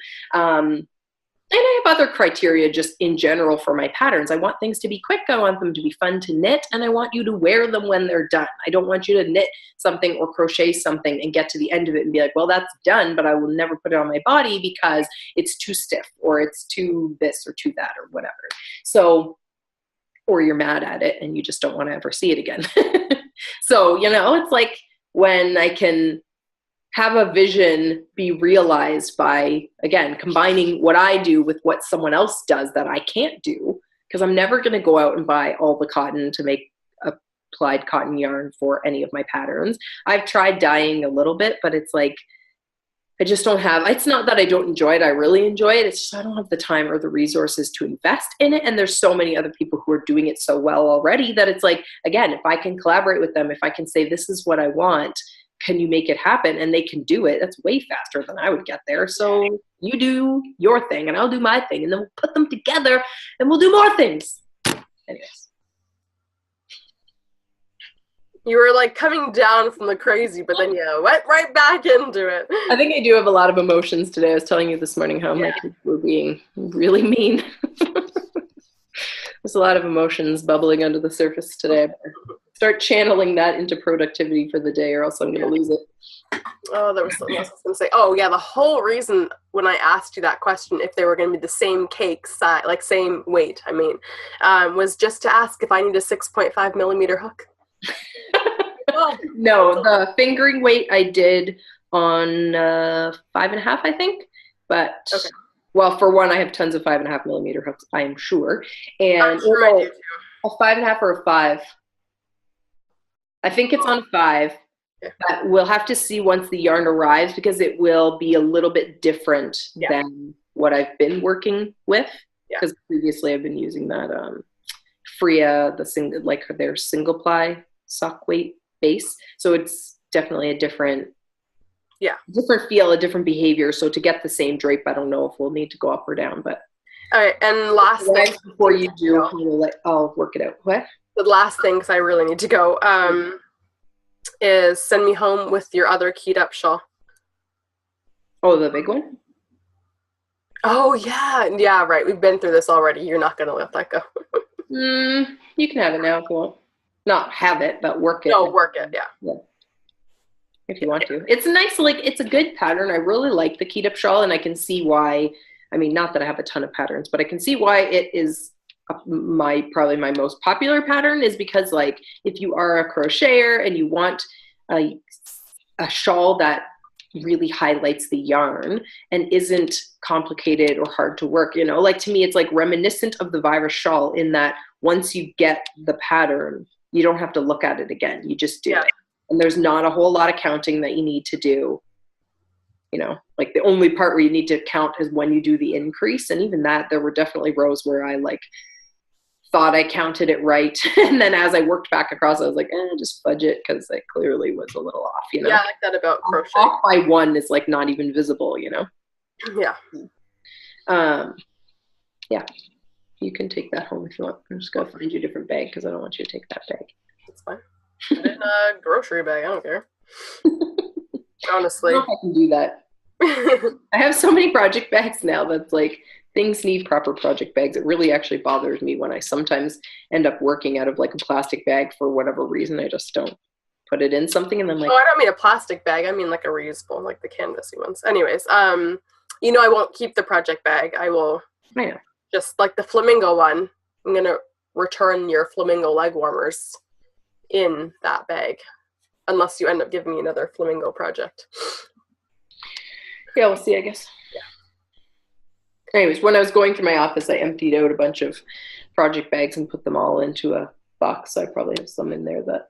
And I have other criteria just in general for my patterns. I want things to be quick. I want them to be fun to knit, and I want you to wear them when they're done. I don't want you to knit something or crochet something and get to the end of it and be like, well, that's done, but I will never put it on my body because it's too stiff, or it's too this or too that, or whatever. So, or you're mad at it and you just don't want to ever see it again. So, it's like when I can have a vision be realized by, again, combining what I do with what someone else does that I can't do, because I'm never going to go out and buy all the cotton to make applied cotton yarn for any of my patterns. I've tried dyeing a little bit, but it's like, I just don't have, it's not that I don't enjoy it. I really enjoy it. It's just I don't have the time or the resources to invest in it. And there's so many other people who are doing it so well already that it's like, again, if I can collaborate with them, if I can say, this is what I want, can you make it happen? And they can do it. That's way faster than I would get there. So you do your thing and I'll do my thing, and then we'll put them together and we'll do more things. Anyways. You were like coming down from the crazy, but then you went right back into it. I think I do have a lot of emotions today. I was telling you this morning how my kids were being really mean. There's a lot of emotions bubbling under the surface today. Start channeling that into productivity for the day, or else I'm going to lose it. Oh, there was something else I was going to say. Oh, yeah, the whole reason when I asked you that question, if they were going to be the same cake size, like same weight, was just to ask if I need a 6.5 millimeter hook. No, the fingering weight I did on 5.5, I think. But, well, for one, I have tons of 5.5 millimeter hooks, I am sure. And I'm sure I do too. A 5.5 or a 5. I think it's on 5. Yeah. But we'll have to see once the yarn arrives, because it will be a little bit different than what I've been working with. Because previously I've been using that Freya, their single ply sock weight base. So it's definitely a different feel, a different behavior. So to get the same drape, I don't know if we'll need to go up or down. But all right, and last thing before you do, I'll work it out. What? The last thing, because I really need to go, is send me home with your other keyed up shawl. Oh, the big one? Oh, yeah. Yeah, right. We've been through this already. You're not going to let that go. You can have it now if you want. Not have it, but work it. No, work it, yeah. If you want to. It's nice, it's a good pattern. I really like the keyed up shawl, and I can see why. I mean, not that I have a ton of patterns, but I can see why it is probably my most popular pattern, is because if you are a crocheter and you want a shawl that really highlights the yarn and isn't complicated or hard to work, to me it's reminiscent of the virus shawl, in that once you get the pattern, you don't have to look at it again. You just do it. And there's not a whole lot of counting that you need to do. The only part where you need to count is when you do the increase. And even that, there were definitely rows where I thought I counted it right. And then as I worked back across, I was like, just fudge it, because it clearly was a little off, Yeah, I like that about crochet. Off by 1 is not even visible, Yeah. Yeah. You can take that home if you want. I'm just going to find you a different bag, because I don't want you to take that bag. That's fine. Put it in a grocery bag. I don't care. Honestly. I don't know if I can do that. I have so many project bags now that's things need proper project bags. It really actually bothers me when I sometimes end up working out of a plastic bag for whatever reason. I just don't put it in something, and then I don't mean a plastic bag. I mean a reusable, the canvasy ones. Anyways, I won't keep the project bag. I will. I know. Just the flamingo one. I'm gonna return your flamingo leg warmers in that bag, unless you end up giving me another flamingo project. Yeah, we'll see, I guess. Yeah. Anyways, when I was going through my office, I emptied out a bunch of project bags and put them all into a box. So I probably have some in there that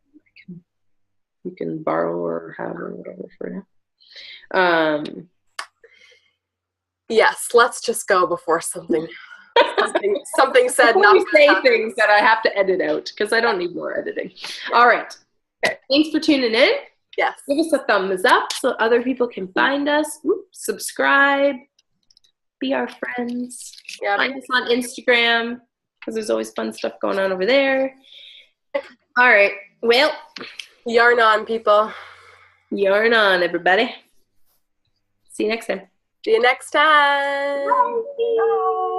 you can borrow or have or whatever for now. Yes, let's just go before something Something said Before not we say things that I have to edit out because I don't need more editing. All right. Okay. Thanks for tuning in. Yes. Give us a thumbs up so other people can find us. Subscribe. Be our friends. Yeah. Find us on Instagram because there's always fun stuff going on over there. All right. Well, yarn on, people. Yarn on, everybody. See you next time. See you next time. Bye.